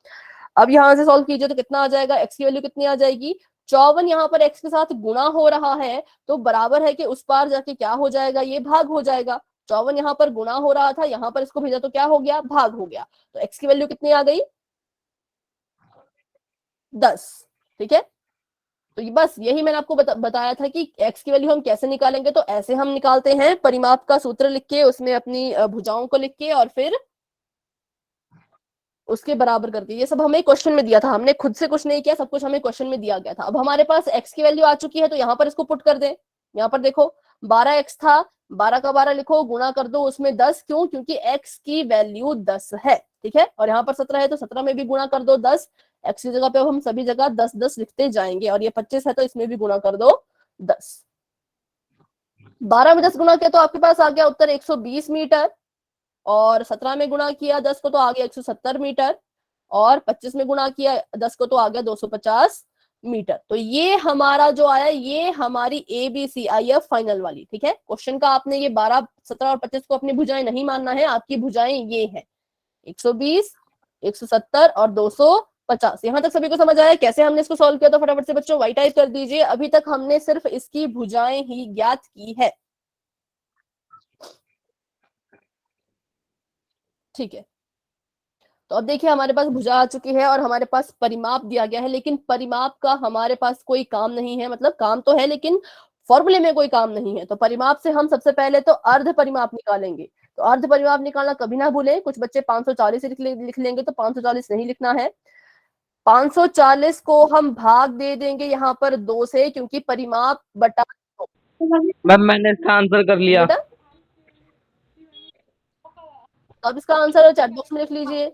अब यहां से सॉल्व कीजिए तो कितना आ जाएगा, x की वैल्यू कितनी आ जाएगी? 54 यहाँ पर x के साथ गुणा हो रहा है, तो बराबर है कि उस पार जाके क्या हो जाएगा, ये भाग हो जाएगा। 54 यहाँ पर गुणा हो रहा था, यहाँ पर इसको भेजा तो क्या हो गया, भाग हो गया। तो x की वैल्यू कितनी आ गई? 10। ठीक है, तो ये बस यही मैंने आपको बताया था कि x की वैल्यू हम कैसे निकालेंगे। तो ऐसे हम निकालते हैं, परिमाप का सूत्र लिख के, उसमें अपनी भुजाओं को लिख के, और फिर उसके बराबर करके। ये सब हमें क्वेश्चन में दिया था, हमने खुद से कुछ नहीं किया, सब कुछ हमें क्वेश्चन में दिया गया था। अब हमारे पास x की वैल्यू आ चुकी है, तो यहाँ पर इसको पुट कर दें। यहाँ पर देखो 12x था, 12 का 12 लिखो, गुणा कर दो उसमें 10, क्यों? क्योंकि x की वैल्यू 10 है, ठीक है। और यहाँ पर 17 है तो 17 में भी गुणा कर दो 10, x की जगह पे अब हम सभी जगह 10 10 लिखते जाएंगे। और ये 25 है तो इसमें भी गुणा कर दो 10। 12 में 10 गुणा किया तो आपके पास आ गया उत्तर 120 मीटर, और 17 में गुणा किया 10 को तो आ गया 170 मीटर, और 25 में गुणा किया 10 को तो आ गया 250 मीटर। तो ये हमारा जो आया, ये हमारी ABCIF फाइनल वाली, ठीक है। क्वेश्चन का आपने ये 12, 17 और 25 को अपनी भुजाएं नहीं मानना है, आपकी भुजाएं ये है 120, 170 और 250। यहां तक सभी को समझ आया कैसे हमने इसको सॉल्व किया? तो फटाफट से बच्चों वाई टाइप कर दीजिए। अभी तक हमने सिर्फ इसकी भुजाएं ही ज्ञात की है, ठीक है। तो अब देखिए हमारे पास भुजा आ चुकी है और हमारे पास परिमाप दिया गया है, लेकिन परिमाप का हमारे पास कोई काम नहीं है, मतलब काम तो है लेकिन फॉर्मूले में कोई काम नहीं है। तो परिमाप से हम सबसे पहले तो अर्ध परिमाप निकालेंगे। तो अर्ध परिमाप निकालना कभी ना भूलें। कुछ बच्चे 540 लिख लेंगे, तो 540 नहीं लिखना है। 540 को हम भाग दे देंगे यहाँ पर 2 से, क्योंकि परिमाप बटा मैम मैंने इसका आंसर कर लिया। बेटा, अब इसका आंसर चैट बॉक्स में लिख लीजिए।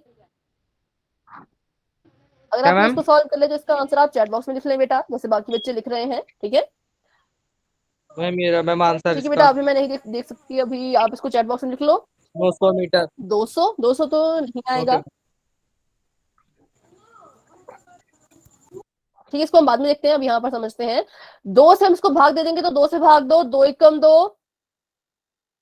अगर क्या आपने मैम? इसको सॉल्व कर ले तो इसका आंसर आप चैट बॉक्स में लिख लें बेटा, जैसे बाकी बच्चे लिख रहे हैं, ठीक है। मैम मेरा मैम आंसर ठीक है बेटा, इसका अभी मैं नहीं देख सकती, अभी आप इसको चैट बॉक्स में लिख लो। 900 मीटर। 200 तो नहीं आएगा, ओके। ठीक है। इसको हम बाद में देखते हैं, अब यहाँ पर समझते हैं। 2 से हम इसको भाग दे देंगे तो 2 से भाग दो, 2 एकम 2,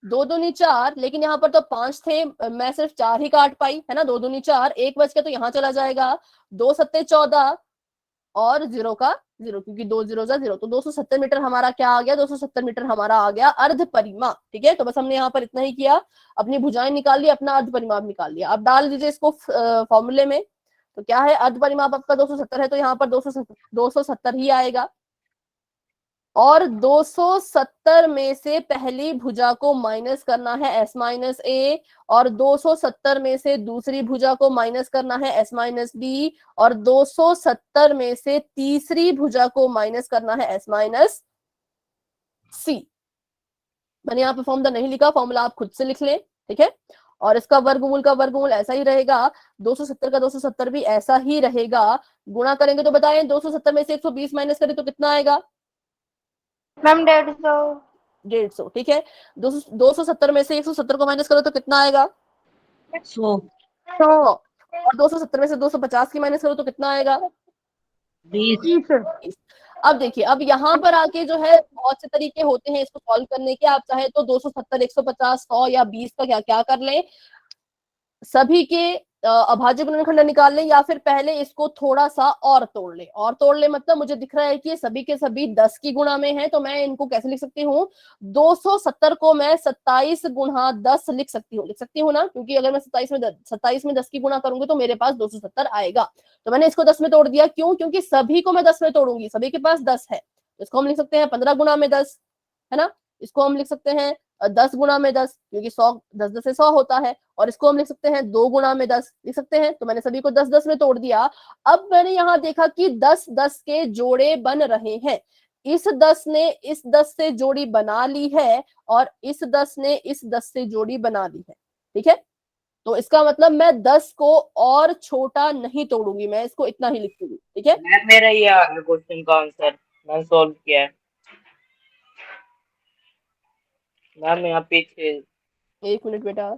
2 दूनी 4, लेकिन यहाँ पर तो 5 थे, मैं सिर्फ 4 ही काट पाई, है ना। 2 दूनी 4, 1 बच के तो यहाँ चला जाएगा, 2 सत्ते 14 और 0 का 0, क्योंकि 2 0 जा 0। तो 270 मीटर हमारा क्या आ गया? 270 मीटर हमारा आ गया अर्ध परिमाप, ठीक है। तो बस हमने यहाँ पर इतना ही किया, अपनी भुजाएं निकाल ली, अपना अर्ध परिमाप निकाल लिया। अब डाल दीजिए इसको फॉर्मूले में। तो क्या है? अर्ध परिमाप आपका 270 है तो यहाँ पर 270 ही आएगा, और 270 में से पहली भुजा को माइनस करना है s माइनस a, और 270 में से दूसरी भुजा को माइनस करना है s माइनस b, और 270 में से तीसरी भुजा को माइनस करना है s माइनस c। मैंने यहाँ पे फॉर्मूला नहीं लिखा, फॉर्मूला आप खुद से लिख लें, ठीक है। और इसका वर्गमूल का वर्गमूल ऐसा ही रहेगा, 270 का 270 भी ऐसा ही रहेगा। गुणा करेंगे तो बताएं, 270 में से 120 माइनस करें तो कितना आएगा? मैम 150। 150, ठीक है। 270 में से 170 को माइनस करो तो कितना आएगा? 100 100। और 270 में से 250 की माइनस करो तो कितना आएगा? 20 अब देखिए, अब यहाँ पर आके जो है बहुत से तरीके होते हैं इसको सॉल्व करने के। आप चाहे तो 270, 150, 100 या 20 का क्या क्या कर लें, सभी के अभाज्य गुणनखंड निकाल लें, या फिर पहले इसको थोड़ा सा और तोड़ ले। और तोड़ ले मतलब मुझे दिख रहा है कि ये सभी के सभी 10 की गुणा में है, तो मैं इनको कैसे लिख सकती हूँ? 270 को मैं 27 गुणा 10 लिख सकती हूँ ना, क्योंकि अगर मैं 27 में 10 की गुणा करूंगी तो मेरे पास 270 आएगा। तो मैंने इसको 10 में तोड़ दिया, क्यों? क्योंकि सभी को मैं 10 में तोड़ूंगी, सभी के पास 10 है। इसको हम लिख सकते हैं 15 गुणा में 10, है ना। इसको हम लिख सकते हैं 10 गुणा में 10, क्योंकि 100 10 10 से 100 होता है। और इसको हम लिख सकते हैं 2 गुणा में 10 लिख सकते हैं। तो मैंने सभी को 10 10 में तोड़ दिया। अब मैंने यहाँ देखा कि 10 10 के जोड़े बन रहे हैं, इस 10 ने इस 10 से जोड़ी बना ली है, और इस 10 ने इस 10 से जोड़ी बना ली है, ठीक है। तो इसका मतलब मैं 10 को और छोटा नहीं तोड़ूंगी, मैं इसको इतना ही लिखूंगी, ठीक है। मैम मेरा ये आ गया क्वेश्चन का आंसर, मैंने सॉल्व किया है। मैम यहाँ पीछे 1 मिनट बेटा,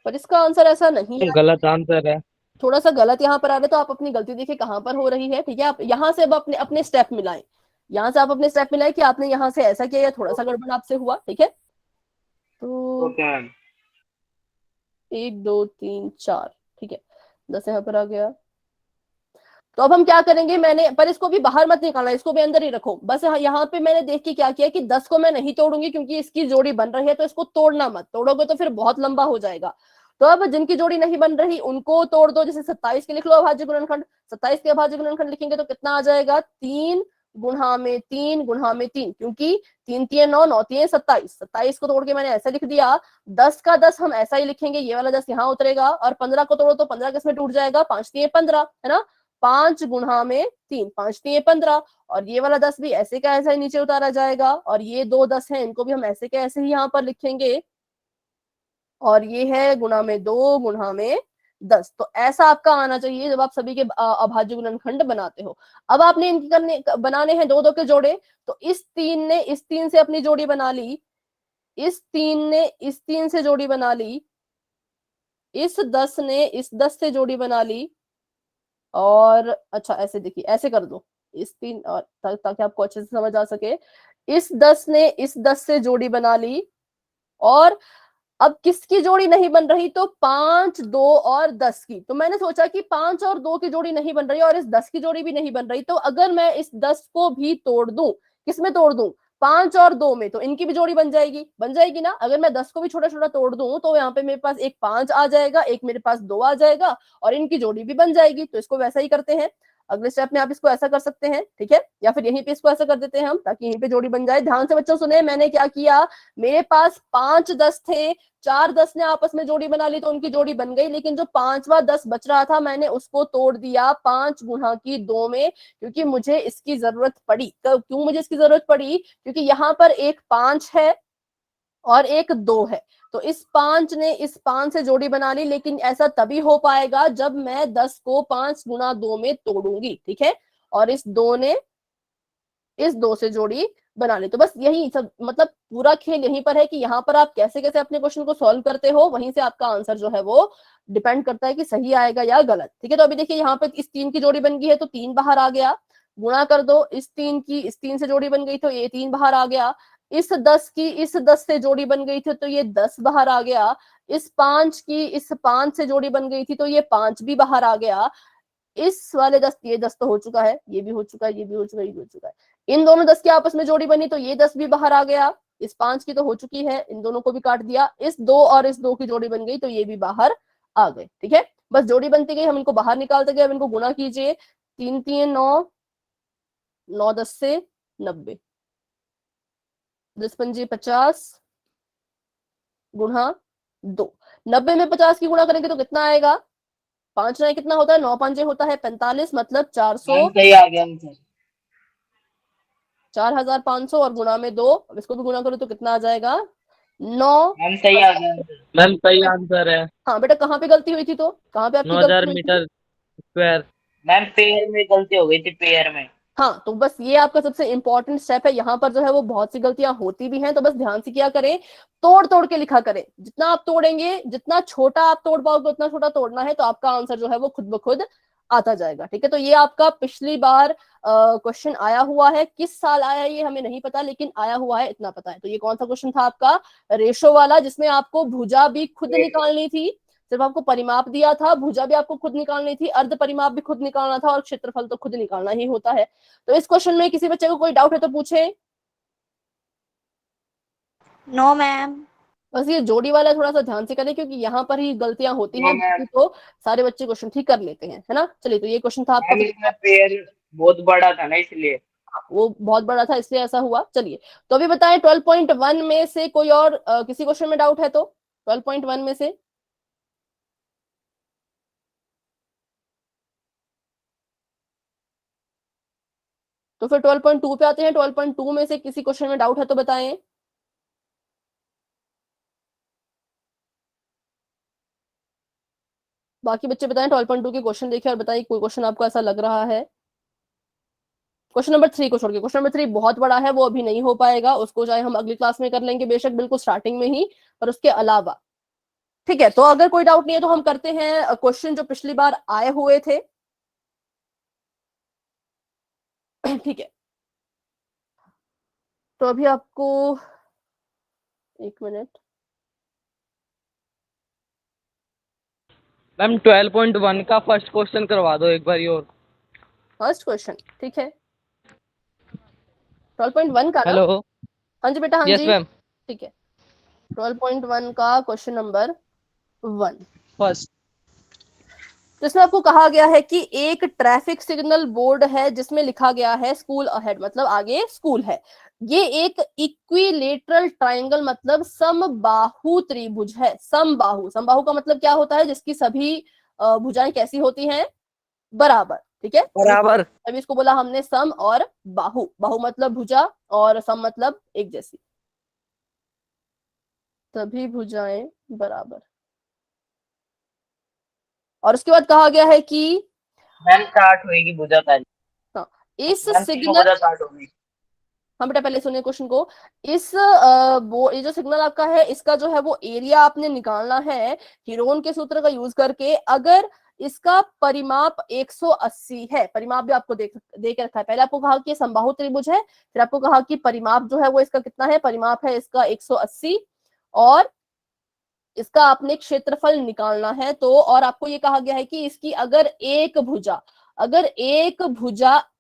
पर इसका आंसर ऐसा नहीं है, गलत आंसर है। थोड़ा सा गलत यहाँ पर आ रहा है। तो आप अपनी गलती देखिए कहाँ पर हो रही है, ठीक है। आप यहाँ से अब अपने अपने स्टेप मिलाएं, यहाँ से आप अपने स्टेप मिलाएं कि आपने यहाँ से ऐसा किया या थोड़ा सा गड़बड़ आपसे हुआ, ठीक है। तो ओके मैम। 1 2 3 4, ठीक है, 10 यहाँ पर आ गया। तो अब हम क्या करेंगे, मैंने पर इसको भी बाहर मत निकालना, इसको भी अंदर ही रखो। बस यहाँ पे मैंने देख के क्या किया कि 10 को मैं नहीं तोड़ूंगी, क्योंकि इसकी जोड़ी बन रही है, तो इसको तोड़ना मत, तोड़ोगे तो फिर बहुत लंबा हो जाएगा। तो अब जिनकी जोड़ी नहीं बन रही उनको तोड़ दो। जैसे 27 के लिख लो अभाज्य गुणनखंड, 27 के अभाज्य गुणनखंड लिखेंगे तो कितना आ जाएगा? 3 गुणा में 3 गुणा में 3, क्योंकि 3 3 9 9 3 27, 27 को तोड़ के मैंने ऐसा लिख दिया। 10 का 10 हम ऐसा ही लिखेंगे, ये वाला 10 यहाँ उतरेगा, और 15 को तोड़ो तो 15 किसमें टूट जाएगा? 5 3 15, है ना। 5 गुणा में 3, 5 3 15, और ये वाला 10 भी ऐसे का ऐसा ही नीचे उतारा जाएगा, और ये 2 10 है, इनको भी हम ऐसे के ऐसे ही यहाँ पर लिखेंगे, और ये है गुणा में 2 गुणा में 10। तो ऐसा आपका आना चाहिए जब आप सभी के अभाज्य गुणनखंड बनाते हो। अब आपने इनके बनाने हैं 2 2 के जोड़े, तो इस 3 ने इस 3 से अपनी जोड़ी बना ली, इस 3 ने इस 3 से जोड़ी बना ली, इस 10 ने इस 10 से जोड़ी बना ली, और अच्छा ऐसे देखिए, ऐसे कर दो इस 3, और ताकि आपको अच्छे से समझ आ सके, इस 10 ने इस 10 से जोड़ी बना ली, और अब किसकी जोड़ी नहीं बन रही, तो 5 2 और 10 की। तो मैंने सोचा कि 5 और 2 की जोड़ी नहीं बन रही और इस 10 की जोड़ी भी नहीं बन रही, तो अगर मैं इस 10 को भी तोड़ दूं, किसमें तोड़ दूं, 5 और 2 में, तो इनकी भी जोड़ी बन जाएगी ना। अगर मैं 10 को भी छोटा छोटा तोड़ दूं तो यहाँ पे मेरे पास एक 5 आ जाएगा, एक मेरे पास 2 आ जाएगा, और इनकी जोड़ी भी बन जाएगी। तो इसको वैसा ही करते हैं, अगले स्टेप में आप इसको ऐसा कर सकते हैं, ठीक है, या फिर यहीं पे इसको ऐसा कर देते हैं हम, ताकि यहीं पे जोड़ी बन जाए। ध्यान से बच्चों सुने, मैंने क्या किया, मेरे पास 5 10 थे, 4 10 ने आपस में जोड़ी बना ली तो उनकी जोड़ी बन गई, लेकिन जो 5वां 10 बच रहा था मैंने उसको तोड़ दिया 5 गुणा की 2 में, क्योंकि मुझे इसकी जरूरत पड़ी। क्यों मुझे इसकी जरूरत पड़ी, क्योंकि यहाँ पर एक 5 है और एक 2 है, तो इस 5 ने इस 5 से जोड़ी बना ली, लेकिन ऐसा तभी हो पाएगा जब मैं 10 को 5 गुणा 2 में तोड़ूंगी, ठीक है, और इस 2 ने इस 2 से जोड़ी बना ली। तो बस यही सब, मतलब पूरा खेल यहीं पर है कि यहाँ पर आप कैसे कैसे अपने क्वेश्चन को सॉल्व करते हो, वहीं से आपका आंसर जो है वो डिपेंड करता है कि सही आएगा या गलत, ठीक है। तो अभी देखिए यहाँ पे इस 3 की जोड़ी बन गई है तो 3 बाहर आ गया, गुणा कर दो इस 3 की, इस 3 से जोड़ी बन गई तो ये 3 बाहर आ गया, इस 10 की इस 10 से जोड़ी बन गई थी तो ये 10 बाहर आ गया, इस 5 की इस 5 से जोड़ी बन गई थी तो ये 5 भी बाहर आ गया, इस वाले 10, ये 10 तो हो चुका है, ये भी हो चुका है, ये भी हो चुका है, ये भी हो चुका है, इन दोनों 10 की आपस में जोड़ी बनी तो ये 10 भी बाहर आ गया, इस 5 की तो हो चुकी है, इन दोनों को भी काट दिया, इस 2 और इस 2 की जोड़ी बन गई तो ये भी बाहर आ गए, ठीक है। बस जोड़ी बनती गई, हम इनको बाहर निकालते गए। अब इनको गुणा कीजिए, 3 3 9, 9 10 से 90, 10 पंजे 50 गुणा 2, 90 में 50 की गुणा करेंगे तो कितना आएगा, 5 9 कितना होता है, 9 5 होता है 45, मतलब 400, मैम सही आ गया आंसर। 4500, और गुणा में 2, अब इसको भी गुणा करो तो कितना आ जाएगा, 9। मैम सही आ गया आंसर। मैम सही आंसर है। हाँ बेटा, कहाँ पे गलती हुई थी, तो कहाँ पे आपकी 9000 गलती हुई थी? Metre square. मैम पेयर में गलती हो गई थी, पेयर में। हाँ, तो बस ये आपका सबसे इंपॉर्टेंट स्टेप है। यहाँ पर जो है वो बहुत सी गलतियां होती भी हैं, तो बस ध्यान से क्या करें, तोड़ तोड़ के लिखा करें। जितना आप तोड़ेंगे, जितना छोटा आप तोड़ पाओगे उतना छोटा तोड़ना है, तो आपका आंसर जो है वो खुद ब खुद आता जाएगा, ठीक है। तो ये आपका पिछली बार क्वेश्चन आया हुआ है, किस साल आया ये हमें नहीं पता, लेकिन आया हुआ है इतना पता है। तो ये कौन सा क्वेश्चन था आपका, रेशो वाला, जिसमें आपको भुजा भी खुद निकालनी थी, सिर्फ आपको परिमाप दिया था, भुजा भी आपको खुद निकालनी थी, अर्ध परिमाप भी खुद निकालना था, और क्षेत्रफल तो खुद निकालना ही होता है। तो इस क्वेश्चन में किसी बच्चे को कोई डाउट है तो पूछे। No ma'am. बस ये जोड़ी वाला थोड़ा सा ध्यान से करें, क्योंकि यहाँ पर ही गलतियां होती हैं, बाकी तो सारे बच्चे क्वेश्चन ठीक कर लेते हैं, है ना। चलिए, तो ये क्वेश्चन था आपका, मैम इसमें पेयर बहुत बड़ा था ना, इसलिए। वो बहुत बड़ा था इसलिए ऐसा हुआ। चलिए, तो अभी बताएं 12.1 में से कोई और किसी क्वेश्चन में डाउट है तो, 12.1 में से तो फिर 12.2 पे आते हैं। 12.2 में से किसी क्वेश्चन में डाउट है तो बताएं। बाकी बच्चे बताएं, 12.2 के क्वेश्चन देखें और बताइए कोई क्वेश्चन आपको ऐसा लग रहा है। क्वेश्चन नंबर 3 को छोड़ के, क्वेश्चन नंबर 3 बहुत बड़ा है, वो अभी नहीं हो पाएगा, उसको चाहे हम अगली क्लास में कर लेंगे बेशक, बिल्कुल स्टार्टिंग में ही, पर उसके अलावा, ठीक है। तो अगर कोई डाउट नहीं है तो हम करते हैं क्वेश्चन जो पिछली बार आए हुए थे, ठीक है। तो अभी आपको 1 मिनट, मैम 12.1 का फर्स्ट क्वेश्चन करवा दो एक बार और। फर्स्ट क्वेश्चन, ठीक है, 12.1 का ना। हेलो। हाँ जी बेटा, हाँ यस जी, मैम। ठीक है। 12.1 का क्वेश्चन नंबर 1, फर्स्ट। तो इसमें आपको कहा गया है कि एक ट्रैफिक सिग्नल बोर्ड है जिसमें लिखा गया है स्कूल अहेड, मतलब आगे स्कूल है। ये एक इक्विलेटरल ट्रायंगल, मतलब समबाहु त्रिभुज है। समबाहु, समबाहु का मतलब क्या होता है, जिसकी सभी भुजाएं कैसी होती हैं, बराबर। ठीक है। बराबर। अभी इसको बोला हमने सम और बाहु, बाहु मतलब भुजा और सम मतलब एक जैसी, तभी भुजाएं बराबर। और उसके बाद कहा गया है कि मैम 60 होगी भुजा ताली। हाँ, इस मैम तीनों सिग्नल, भुजा 60 होगी। हाँ बेटा पहले सुनिए क्वेश्चन को। इस वो ये जो सिग्नल आपका है इसका जो है वो एरिया आपने निकालना है हीरोन के सूत्र का यूज करके। अगर इसका परिमाप 180 है, परिमाप भी आपको दे के रखा है, पहले आपको कहा कि समबाहु त्रिभुज है, फिर आपको कहा कि परिमाप जो है वो इसका कितना है, परिमाप है इसका 180, और इसका आपने क्षेत्रफल निकालना है। तो और आपको ये कहा गया है कि इसकी अगर एक भुजा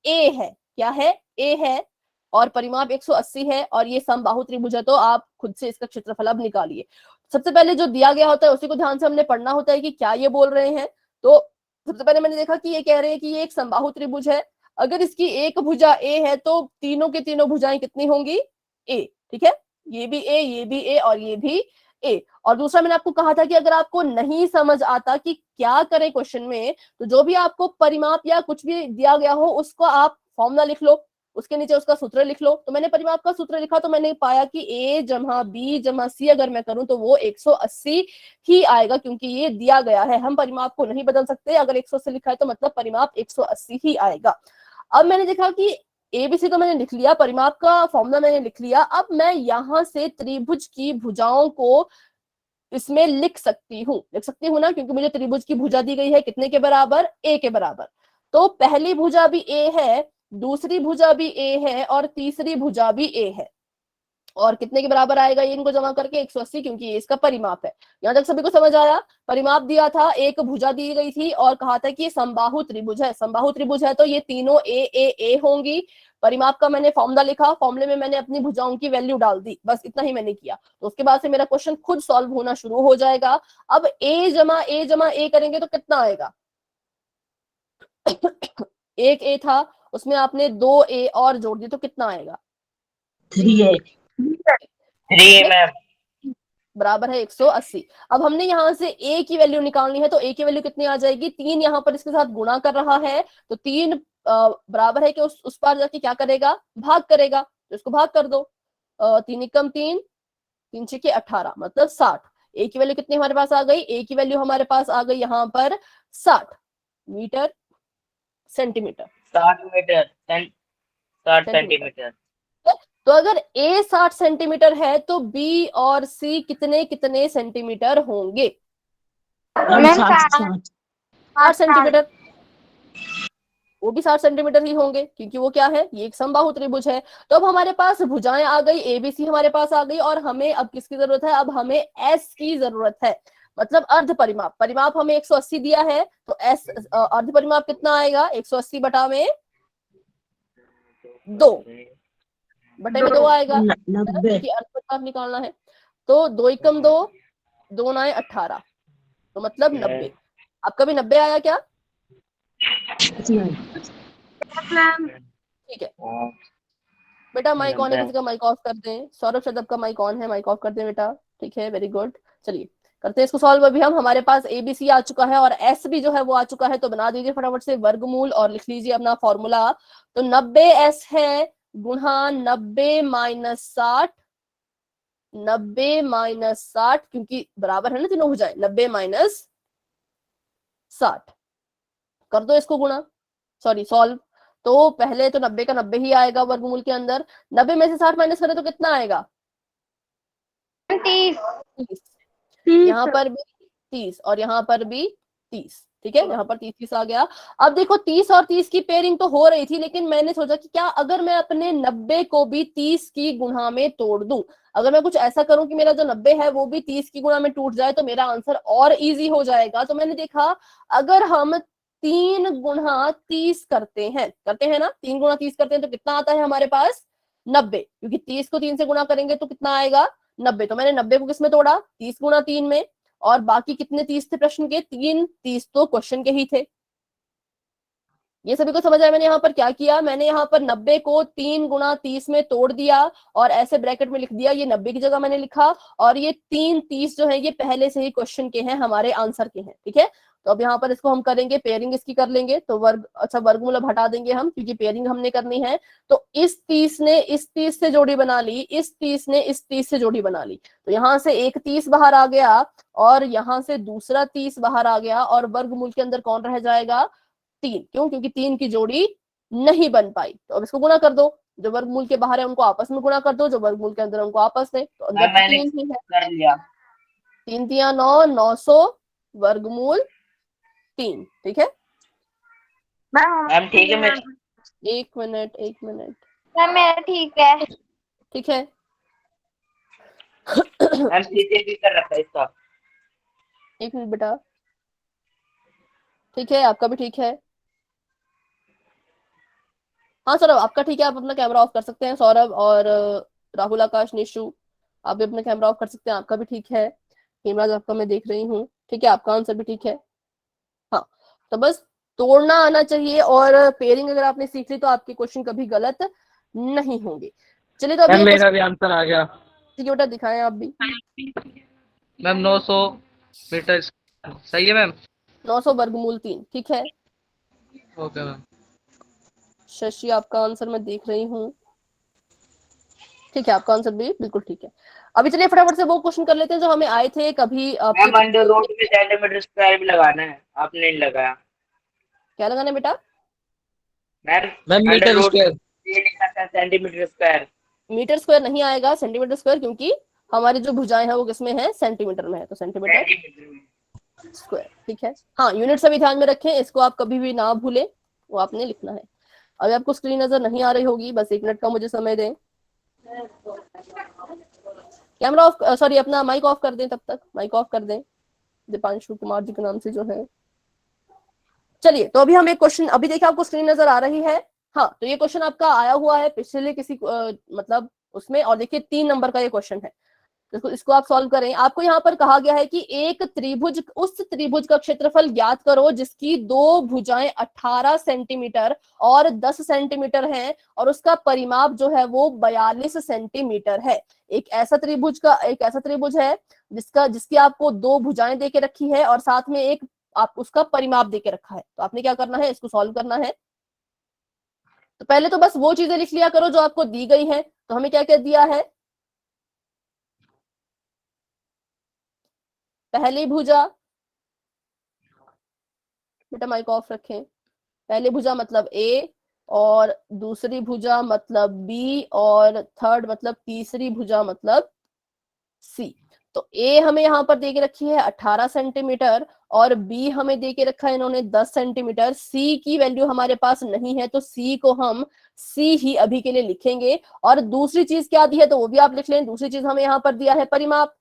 ए है, क्या है, ए है, और परिमाप 180 है और ये समबाहु त्रिभुज है, तो आप खुद से इसका क्षेत्रफल अब निकालिए। सबसे पहले जो दिया गया होता है उसी को ध्यान से हमने पढ़ना होता है कि क्या ये बोल रहे हैं। तो सबसे पहले मैंने देखा कि ये कह रहे हैं कि ये एक समबाहु त्रिभुज है, अगर इसकी एक भुजा ए है तो तीनों की तीनों भुजाएं कितनी होंगी, ए, ठीक है, ये भी ए, ये भी ए और ये भी ए। और दूसरा मैंने आपको कहा था कि अगर आपको नहीं समझ आता कि क्या करें क्वेश्चन में, तो जो भी आपको परिमाप या कुछ भी दिया गया हो उसको आप फॉर्मूला लिख लो, उसके नीचे उसका सूत्र लिख लो। तो मैंने परिमाप का सूत्र लिखा तो मैंने पाया कि a जमा b जमा c अगर मैं करूं तो वो 180 ही आएगा, क्योंकि ये दिया गया है, हम परिमाप को नहीं बदल सकते। अगर 180 लिखा है तो मतलब परिमाप 180 ही आएगा। अब मैंने देखा कि एबीसी तो मैंने लिख लिया, परिमाप का फॉर्मूला मैंने लिख लिया, अब मैं यहां से त्रिभुज की भुजाओं को इसमें लिख सकती हूँ ना, क्योंकि मुझे त्रिभुज की भुजा दी गई है कितने के बराबर, ए के बराबर। तो पहली भुजा भी ए है, दूसरी भुजा भी ए है और तीसरी भुजा भी ए है, और कितने के बराबर आएगा ये, इनको जमा करके 180, क्योंकि ये इसका परिमाप है। यहां तक सभी को समझ आया। परिमाप दिया था, एक भुजा दी गई थी और कहा था कि ये समबाहु त्रिभुज है, समबाहु त्रिभुज है तो ये तीनों ए होंगी। परिमाप का मैंने फॉर्मूला लिखा, फॉर्मूले में मैंने अपनी भुजाओं की वैल्यू डाल दी, बस इतना ही मैंने किया। तो उसके बाद से मेरा क्वेश्चन खुद सॉल्व होना शुरू हो जाएगा। अब ए जमा ए करेंगे तो कितना आएगा, एक ए था उसमें आपने 2 ए और जोड़ दिए तो कितना आएगा, 3 मैम बराबर है 180। अब हमने यहाँ से a की वैल्यू निकालनी है, तो a की वैल्यू कितनी आ जाएगी, 3 यहाँ पर इसके साथ गुणा कर रहा है, तो 3 बराबर है कि उस पार जाके क्या करेगा, भाग करेगा, तो इसको भाग कर दो। 3 एकम 3, 3 छके 18 मतलब 60। a की वैल्यू कितनी हमारे पास आ गई, a की वैल्यू हमारे पास आ गई यहाँ पर 60 मीटर सेंटीमीटर, 60 मीटर 60 सेंटीमीटर। तो अगर a 60 सेंटीमीटर है तो b और c कितने कितने सेंटीमीटर होंगे, मैम 60 सेंटीमीटर, वो भी 60 सेंटीमीटर ही होंगे, क्योंकि वो क्या है, ये एक समबाहु त्रिभुज है। तो अब हमारे पास भुजाएं आ गई, एबीसी हमारे पास आ गई, और हमें अब किसकी जरूरत है, अब हमें एस की जरूरत है, मतलब अर्ध परिमाप। परिमाप हमें 180 दिया है, तो एस अर्ध परिमाप कितना आएगा, 180 बटा में 2 बटे में 2 आएगा, 90 क्योंकि अर्ध परिमाप निकालना है। तो 2 एकम 2, 2 9 18, तो मतलब 90। आपका भी 90 आया क्या, ठीक है बेटा। माइक ऑन है, किसी का माइक ऑफ कर दें। सौरभ शदब का माइक ऑन है, माइक ऑफ कर दें बेटा, ठीक है, वेरी गुड। चलिए करते हैं इसको सॉल्व अभी हम। हमारे पास एबीसी आ चुका है और एस भी जो है वो आ चुका है, तो बना दीजिए फटाफट से वर्गमूल और लिख लीजिए अपना फॉर्मूला। तो 90 एस है गुणा 90 माइनस 60, 90 माइनस 60, क्योंकि बराबर है ना तीनों भुजाएं, 90 माइनस 60 कर दो इसको गुणा, सॉरी सॉल्व। तो पहले तो 90 का 90 ही आएगा वर्गमूल के अंदर, 90 में से 60 माइनस करें तो कितना आएगा, 30 यहाँ पर भी 30 और यहाँ पर भी 30, ठीक है, यहाँ पर 30 आ गया। अब देखो 30 और 30 की पेयरिंग तो हो रही थी, लेकिन मैंने सोचा कि क्या अगर मैं अपने 90 को भी 30 की गुणा में तोड़ दूं, अगर मैं कुछ ऐसा करूं कि मेरा जो 90 है वो भी 30 की गुणा में टूट जाए तो मेरा आंसर और इजी हो जाएगा। तो मैंने देखा अगर हम 3 गुणा 30 करते हैं ना, 3 गुणा 30 करते हैं तो कितना आता है हमारे पास, 90, क्योंकि 30 को 3 से गुणा करेंगे तो कितना आएगा, 90। तो मैंने 90 को किस में तोड़ा, 30 गुणा 3 में, और बाकी कितने 30 थे प्रश्न के, 3 30 तो क्वेश्चन के ही थे। ये सभी को समझ आया मैंने यहाँ पर क्या किया, मैंने यहाँ पर 90 को 3 गुणा 30 में तोड़ दिया और ऐसे ब्रैकेट में लिख दिया, ये 90 की जगह मैंने लिखा, और ये 3 30 जो है ये पहले से ही क्वेश्चन के हैं, हमारे आंसर के हैं, ठीक है। तो अब यहाँ पर इसको हम करेंगे पेयरिंग इसकी कर लेंगे, तो वर्गमूल अब हटा देंगे हम क्योंकि पेयरिंग हमने करनी है। तो इस 30 ने इस 30 से जोड़ी बना ली, इस 30 ने इस 30 से जोड़ी बना ली, तो यहाँ से एक 30 बाहर आ गया और यहाँ से दूसरा 30 बाहर आ गया, और वर्गमूल के अंदर कौन रह जाएगा, 3। क्यों? क्योंकि 3 की जोड़ी नहीं बन पाई। तो अब इसको गुणा कर दो, जो वर्गमूल के बाहर है उनको आपस में गुणा कर दो, जो वर्गमूल के अंदर उनको आपस में, तो अंदर मैंने 3 ही है। कर लिया। 3 3 9, 900 वर्गमूल 3, ठीक है। मैम ठीक है, मैं एक मिनट मैम मेरा ठीक है। ठीक है। मैम सीधे भी कर रखा है इसका। एक मिनट बेटा, ठीक है, आपका भी ठीक है। हाँ सौरभ आपका ठीक है, आप अपना कैमरा ऑफ कर सकते हैं। सौरभ और राहुल, आकाश, निशु, आप भी अपना कैमरा ऑफ कर सकते हैं, आपका भी ठीक है। हेमराज आपका मैं देख रही हूँ, ठीक है, आपका आंसर भी ठीक है। हाँ, तो बस तोड़ना आना चाहिए, और पेयरिंग अगर आपने सीख ली तो आपके क्वेश्चन कभी गलत नहीं होंगे। चलिए, तो मैम अभी मेरा भी आंसर आ गया। ठीक है बेटा, दिखाएं आप भी। मैम 900 मीटर सही है मैम। 900 वर्गमूल 3, ठीक है। Okay ma'am. शशि आपका आंसर मैं देख रही हूँ, ठीक है, आपका आंसर भी बिल्कुल ठीक है। अभी चलिए फटाफट से वो क्वेश्चन कर लेते हैं जो हमें आए थे कभी मैम अंडर रूट में सेंटीमीटर स्क्वायर भी लगाना है, आपने नहीं लगाया। क्या लगाना है बेटा? Ma'am meter square. ये लिखा था सेंटीमीटर स्क्वायर। मीटर स्क्वायर नहीं आएगा, सेंटीमीटर स्क्वायर, क्योंकि हमारी जो भुजाएं हैं वो किसमें है, सेंटीमीटर में है, तो सेंटीमीटर स्क्वायर, ठीक है। हाँ, यूनिट सभी ध्यान में रखें, इसको आप कभी भी ना भूलें, वो आपने लिखना है। अभी आपको स्क्रीन नजर नहीं आ रही होगी, बस 1 मिनट का मुझे समय दें। कैमरा ऑफ, सॉरी अपना माइक ऑफ कर दें, तब तक माइक ऑफ कर दें, दीपांशु कुमार जी के नाम से जो है। चलिए, तो अभी हम एक क्वेश्चन, अभी देखिए आपको स्क्रीन नजर आ रही है। हाँ, तो ये क्वेश्चन आपका आया हुआ है पिछले किसी मतलब उसमें, और देखिए 3 नंबर का ये क्वेश्चन है, इसको आप सॉल्व करें। आपको यहाँ पर कहा गया है कि एक त्रिभुज, उस त्रिभुज का क्षेत्रफल ज्ञात करो जिसकी 2 भुजाएं 18 सेंटीमीटर और 10 सेंटीमीटर हैं, और उसका परिमाप जो है वो 42 सेंटीमीटर है। एक ऐसा त्रिभुज है जिसकी आपको 2 भुजाएं देके रखी है और साथ में एक आप उसका परिमाप देके रखा है। तो आपने क्या करना है, इसको सॉल्व करना है। तो पहले तो बस वो चीजें लिख लिया करो जो आपको दी गई है। तो हमें क्या क्या दिया है, पहली भुजा, बेटा माइक ऑफ रखें, पहली भुजा मतलब ए, और दूसरी भुजा मतलब बी, और थर्ड मतलब तीसरी भुजा मतलब सी। तो ए हमें यहाँ पर देके रखी है 18 सेंटीमीटर, और बी हमें देके रखा है इन्होंने 10 सेंटीमीटर। सी की वैल्यू हमारे पास नहीं है, तो सी को हम सी ही अभी के लिए लिखेंगे। और दूसरी चीज क्या दी है, तो वो भी आप लिख लें। दूसरी चीज हमें यहाँ पर दिया है परिमाप,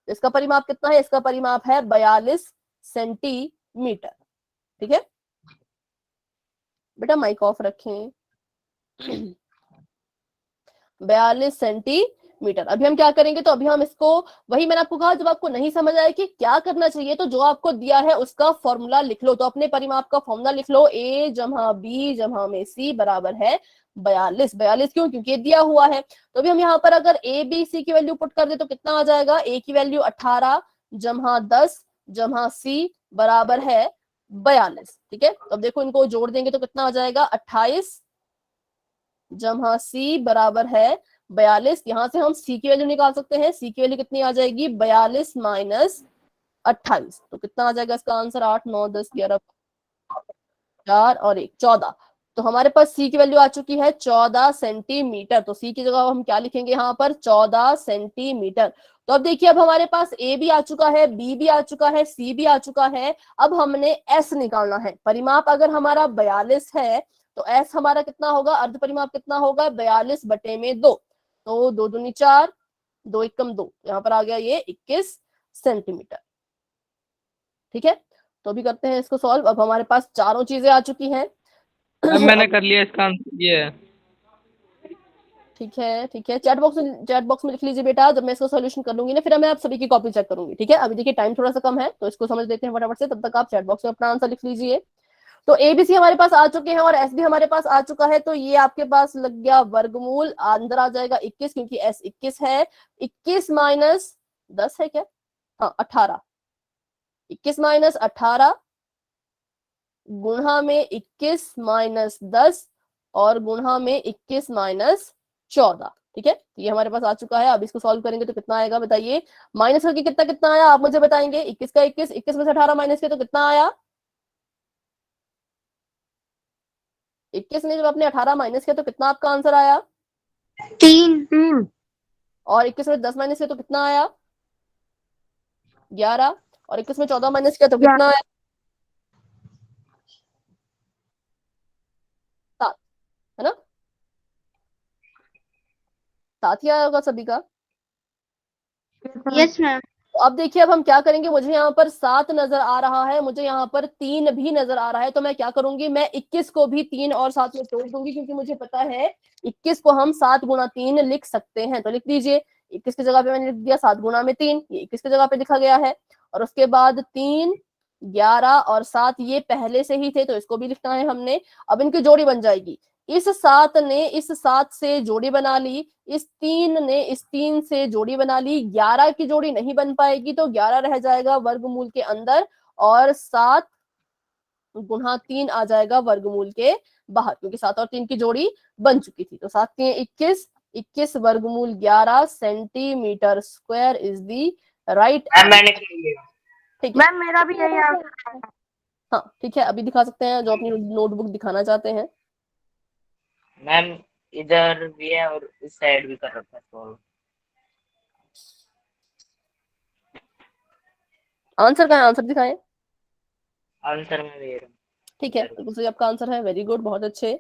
इसका परिमाप कितना है, इसका परिमाप है 42 सेंटीमीटर, ठीक है। बेटा माइक ऑफ रखें। 42 सेंटीमीटर। अभी हम क्या करेंगे, तो अभी हम इसको, वही मैंने आपको कहा, जब आपको नहीं समझ आए कि क्या करना चाहिए तो जो आपको दिया है उसका फॉर्मूला लिख लो। तो अपने परिमाप का फॉर्मूला लिख लो, a जमा b जमा में c बराबर है 42। 42 क्यों, क्योंकि दिया हुआ है। तो अभी हम यहाँ पर अगर a b c की वैल्यू पुट कर दे तो कितना आ जाएगा, a की वैल्यू 18 जमा 10 जमा c बराबर है 42, ठीक है। तो अब देखो इनको जोड़ देंगे तो कितना आ जाएगा, 28 जमा c बराबर है 42। यहां से हम c की वैल्यू निकाल सकते हैं, c की वैल्यू कितनी आ जाएगी, 42 माइनस 28, तो कितना आ जाएगा इसका आंसर, 8 9 10 11 4 और 1 14। तो हमारे पास c की वैल्यू आ चुकी है 14 सेंटीमीटर। तो c की जगह हम क्या लिखेंगे यहाँ पर, 14 सेंटीमीटर। तो अब देखिए, अब हमारे पास a भी आ चुका है, b भी आ चुका है, c भी आ चुका है। अब हमने s निकालना है। परिमाप अगर हमारा 42 है तो s हमारा कितना होगा, अर्ध परिमाप कितना होगा, 42 बटे में 2, तो 2 दूनी 4, 2 एकम 2, यहाँ पर आ गया ये 21 सेंटीमीटर, ठीक है। तो अभी करते हैं इसको सॉल्व। अब हमारे पास चारों चीजें आ चुकी हैं। मैंने कर लिया, इसका आंसर ये है। ठीक है, ठीक है, चैट बॉक्स में लिख लीजिए बेटा। जब मैं इसको सॉल्यूशन कर लूंगी ना, फिर मैं आप सभी की कॉपी चेक करूंगी, ठीक है। अभी देखिए टाइम थोड़ा सा कम है, तो इसको समझ लेते हैं फटाफट से, तब तक आप चैट बॉक्स में अपना आंसर लिख लीजिए। तो ए बी सी हमारे पास आ चुके हैं और एस भी हमारे पास आ चुका है, तो ये आपके पास लग गया वर्गमूल, अंदर आ जाएगा 21 क्योंकि एस 21 है। 21 माइनस 10 है क्या, हाँ 18, 21 माइनस 18 गुणा में 21 माइनस 10 और गुणा में 21 माइनस 14। ठीक है, तो ये हमारे पास आ चुका है। अब इसको सॉल्व करेंगे तो कितना आएगा बताइए, माइनस करके कितना कितना आया आप मुझे बताएंगे। 21 का 21, 21 में से 18 माइनस किया तो कितना आया, 21 में जब आपने 18 माइनस किया तो कितना आपका आंसर आया, 3 और 21 में 10 माइनस किया तो कितना आया, 11, और 21 में 14 माइनस किया तो कितना आया, 7, है ना, 7 ही आया होगा सभी का। Yes ma'am. तो अब देखिए, अब हम क्या करेंगे, मुझे यहाँ पर 7 नजर आ रहा है, मुझे यहाँ पर 3 भी नजर आ रहा है, तो मैं क्या करूंगी, मैं 21 को भी 3 और 7 में तोड़ दूंगी, क्योंकि मुझे पता है 21 को हम 7 गुणा 3 लिख सकते हैं। तो लिख दीजिए, 21 की जगह पे मैंने लिख दिया 7 गुणा में 3, ये 21 की जगह पे लिखा गया है। और उसके बाद 3, 11 और 7 ये पहले से ही थे, तो इसको भी लिखना है हमने। अब इनकी जोड़ी बन जाएगी, इस 7 ने इस 7 से जोड़ी बना ली, इस 3 ने इस 3 से जोड़ी बना ली, 11 की जोड़ी नहीं बन पाएगी, तो 11 रह जाएगा वर्गमूल के अंदर, और 7 गुणा 3 आ जाएगा वर्गमूल के बाहर, क्योंकि 7 और 3 की जोड़ी बन चुकी थी। तो 7 3 21, 21 वर्गमूल 11 centimetre square is the right. Ma'am मैंने कर लिया। ठीक है, मैम मेरा भी यही आंसर है। हाँ ठीक है, अभी दिखा सकते हैं जो अपनी नोटबुक दिखाना चाहते हैं। मैम इधर भी है और इस साइड भी कर रखा है सॉल्व। आंसर का आंसर दिखाएं। आंसर में दे रहा हूँ। ठीक है, बिल्कुल सही आपका आंसर है, वेरी गुड, बहुत अच्छे।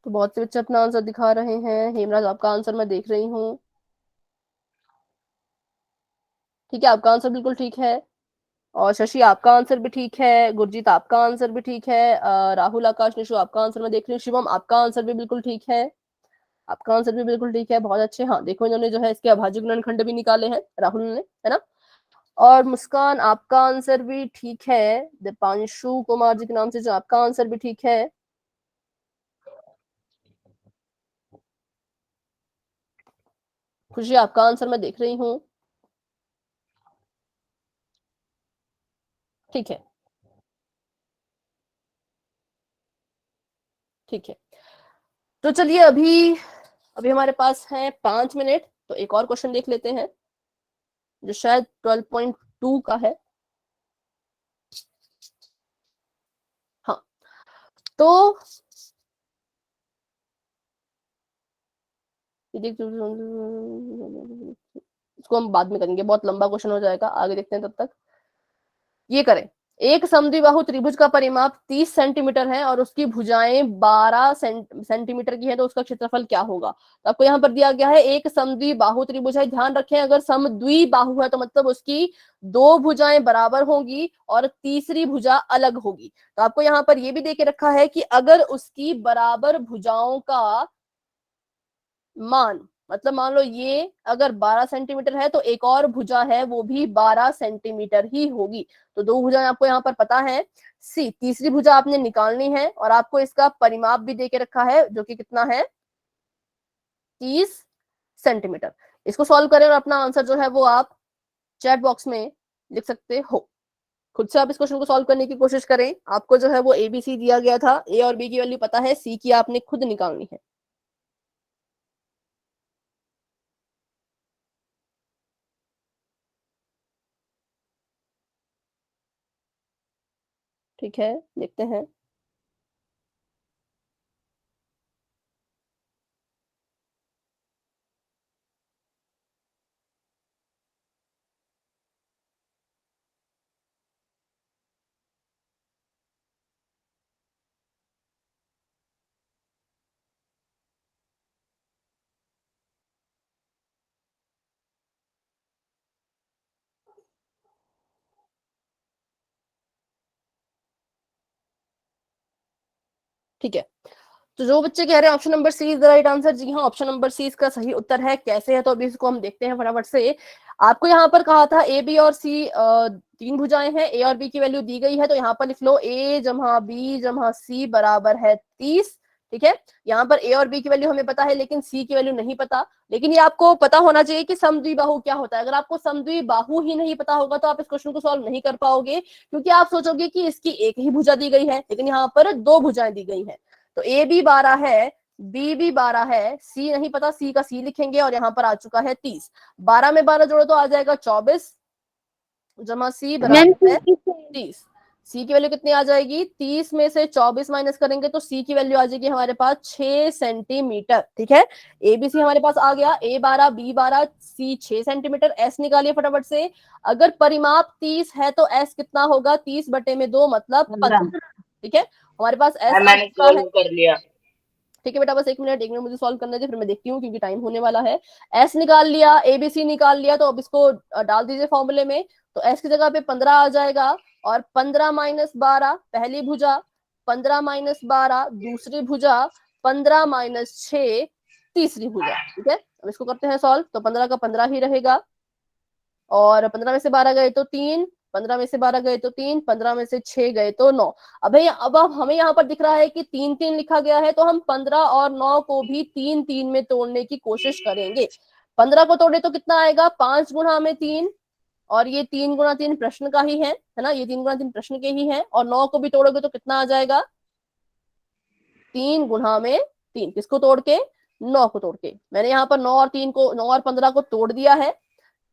तो बहुत से बच्चे अपना आंसर दिखा रहे हैं। हेमराज आपका आंसर मैं देख रही हूँ, ठीक है, आपका आंसर बिल्कुल ठीक है। और शशि आपका आंसर भी ठीक है, गुरजीत आपका आंसर भी ठीक है, राहुल आकाश निशु आपका आंसर मैं देख रही हूँ, शिवम आपका आंसर भी बिल्कुल ठीक है, आपका आंसर भी बिल्कुल ठीक है, बहुत अच्छे। हाँ देखो, इन्होंने जो है इसके अभाज्य गुणनखंड भी निकाले हैं, राहुल ने, है ना। और मुस्कान आपका आंसर भी ठीक है, दीपांशु कुमार जी के नाम से जो आपका आंसर भी ठीक है। खुशी आपका आंसर मैं देख रही हूँ, ठीक है, ठीक है। तो चलिए, अभी अभी हमारे पास है 5 मिनट, तो एक और क्वेश्चन देख लेते हैं जो शायद 12.2 का है। हाँ, तो इसको हम बाद में करेंगे, बहुत लंबा क्वेश्चन हो जाएगा, आगे देखते हैं। तब तक ये करें, एक समद्विबाहु त्रिभुज का परिमाप 30 सेंटीमीटर है और उसकी भुजाएं 12 सेंटीमीटर की है, तो उसका क्षेत्रफल क्या होगा। तो आपको यहाँ पर दिया गया है एक समद्विबाहु त्रिभुज है, ध्यान रखें अगर समद्विबाहु है तो मतलब उसकी 2 भुजाएं बराबर होंगी और तीसरी भुजा अलग होगी। तो आपको यहाँ पर ये भी देके रखा है कि अगर उसकी बराबर भुजाओं का मान, मतलब मान लो ये अगर 12 सेंटीमीटर है तो एक और भुजा है वो भी 12 सेंटीमीटर ही होगी। तो 2 भुजाएं आपको यहाँ पर पता है, सी तीसरी भुजा आपने निकालनी है और आपको इसका परिमाप भी देके रखा है जो कि कितना है, 30 सेंटीमीटर। इसको सॉल्व करें और अपना आंसर जो है वो आप चैट बॉक्स में लिख सकते हो। खुद से आप इस क्वेश्चन को सॉल्व करने की कोशिश करें, आपको जो है वो एबीसी दिया गया था, ए और बी की वैल्यू पता है, सी की आपने खुद निकालनी है। ठीक है, देखते हैं। ठीक है, तो जो बच्चे कह रहे हैं option number C is the right answer, जी हाँ, ऑप्शन नंबर सी इसका सही उत्तर है। कैसे है तो अभी इसको हम देखते हैं फटाफट से। आपको यहाँ पर कहा था ए बी और सी तीन भुजाएं हैं, ए और बी की वैल्यू दी गई है, तो यहाँ पर लिख लो a जमा b जमा c बराबर है 30। ठीक है, यहाँ पर ए और बी की वैल्यू हमें पता है लेकिन सी की वैल्यू नहीं पता। लेकिन ये आपको पता होना चाहिए कि समद्विबाहु क्या होता है। अगर आपको समद्विबाहु ही नहीं पता होगा तो आप इस क्वेश्चन को सॉल्व नहीं कर पाओगे, क्योंकि आप सोचोगे कि इसकी एक ही भुजा दी गई है, लेकिन यहाँ पर दो भुजाएं दी गई हैं। तो ए बी 12 है, बी भी 12 है, सी नहीं पता, सी का सी लिखेंगे और यहाँ पर आ चुका है 30। 12 में 12 जोड़ो तो आ जाएगा 24 जमा सी बराबर है 30। सी की वैल्यू कितनी आ जाएगी, 30 में से 24 माइनस करेंगे तो सी की वैल्यू आ जाएगी हमारे पास 6 सेंटीमीटर। ठीक है, ए बी सी हमारे पास आ गया, ए 12 बी 12 सी 6 सेंटीमीटर। एस निकालिए फटाफट से। अगर परिमाप 30 है तो एस कितना होगा, 30 बटे में 2 मतलब 15। ठीक है, हमारे पास एस मैंने सॉल्व कर लिया। ठीक है बेटा, बस एक मिनट मुझे सॉल्व करने दे, फिर मैं देखती हूँ क्योंकि टाइम होने वाला है। एस निकाल लिया, एबीसी निकाल लिया, तो अब इसको डाल दीजिए फॉर्मूले में। तो एस की जगह पे 15 आ जाएगा और 15 माइनस 12 पहली भुजा, 15 माइनस 12 दूसरी भुजा, 15 माइनस 6 तीसरी भुजा। ठीक है, अब इसको करते हैं सॉल्व। तो 15 का 15 ही रहेगा और 15 में से 12 गए तो 3, 15 में से 12 गए तो 3, 15 में से 6 गए तो 9। अब हमें यहाँ पर दिख रहा है कि 3 3 लिखा गया है, तो हम 15 और 9 को भी 3 3 में तोड़ने की कोशिश करेंगे। 15 को तोड़े तो कितना आएगा, 5 गुणा में 3, और ये 3 गुणा 3 प्रश्न का ही है ना, ये 3 गुणा 3 प्रश्न के ही है। और 9 को भी तोड़ोगे तो कितना आ जाएगा, 3 गुणा में 3। किसको तोड़ के, 9 को तोड़ के। मैंने यहाँ पर 9 और 3 को, 9 और 15 को तोड़ दिया है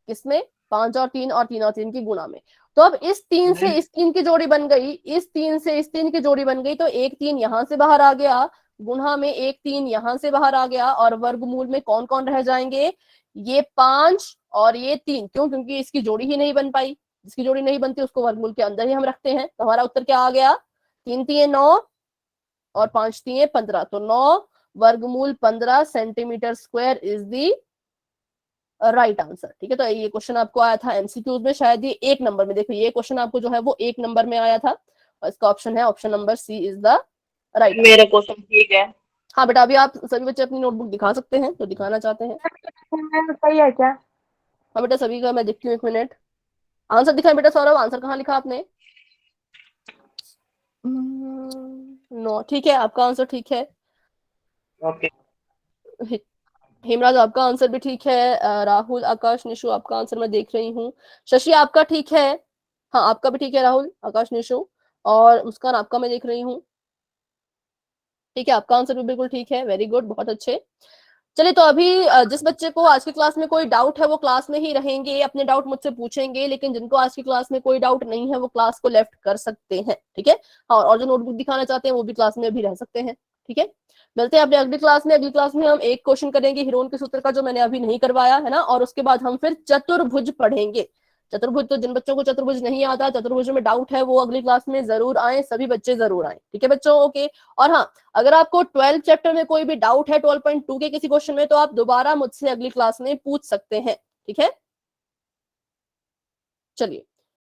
किसमें, 5 और 3 और 3 और 3 की गुणा में। तो अब इस 3 से इस 3 की जोड़ी बन गई, इस 3 से इस 3 की जोड़ी बन गई, तो एक 3 यहां से बाहर आ गया, गुणा में एक 3 यहां से बाहर आ गया, और वर्गमूल में कौन कौन रह जाएंगे, ये 5 और ये 3। क्यों, क्योंकि इसकी जोड़ी ही नहीं बन पाई। जिसकी जोड़ी नहीं बनती उसको वर्गमूल के अंदर ही हम रखते हैं। तो हमारा उत्तर क्या आ गया, 3 3 9 और 5 3 15, तो 9 वर्गमूल 15 centimetre square is the right answer. ठीक है, तो ये क्वेश्चन आपको आया था एमसीक्यूज में, शायद ये 1 नंबर में। देखो ये क्वेश्चन आपको जो है वो 1 नंबर में आया था, और इसका ऑप्शन है option number C is the right. मेरा क्वेश्चन ठीक है। हाँ बेटा, अभी आप सभी बच्चे अपनी नोटबुक दिखा सकते हैं तो दिखाना चाहते हैं। सही है क्या? हाँ बेटा, सभी का मैं देखती हूँ, 1 मिनट। आंसर दिखाएं बेटा सौरभ, आंसर कहाँ लिखा आपने, 9। ठीक है, आपका आंसर ठीक है। ओके, हेमराज आपका आंसर भी ठीक है। राहुल, आकाश, निशु आपका आंसर मैं देख रही हूँ। शशि आपका ठीक है, हाँ आपका भी ठीक है राहुल, आकाश, निशु। और मुस्कान आपका मैं देख रही हूँ। ठीक है, आपका आंसर भी बिल्कुल ठीक है, वेरी गुड, बहुत अच्छे। चलिए, तो अभी जिस बच्चे को आज की क्लास में कोई डाउट है वो क्लास में ही रहेंगे, अपने डाउट मुझसे पूछेंगे। लेकिन जिनको आज की क्लास में कोई डाउट नहीं है वो क्लास को लेफ्ट कर सकते हैं। ठीक है, हाँ, और जो नोटबुक दिखाना चाहते हैं वो भी क्लास में भी रह सकते हैं। ठीक है, मिलते हैं अपने अगली क्लास में। अगली क्लास में हम एक क्वेश्चन करेंगे हिरोन के सूत्र का, जो मैंने अभी नहीं करवाया है ना, और उसके बाद हम फिर चतुर्भुज पढ़ेंगे। चतुर्भुज, तो जिन बच्चों को चतुर्भुज नहीं आता, चतुर्भुज में डाउट है, वो अगली क्लास में जरूर आए, सभी बच्चे जरूर आए। ठीक है बच्चों, ओके। और हाँ, अगर आपको 12 चैप्टर में कोई भी डाउट है 12.2 के किसी क्वेश्चन में, तो आप दोबारा मुझसे अगली क्लास में पूछ सकते हैं। ठीक है, चलिए।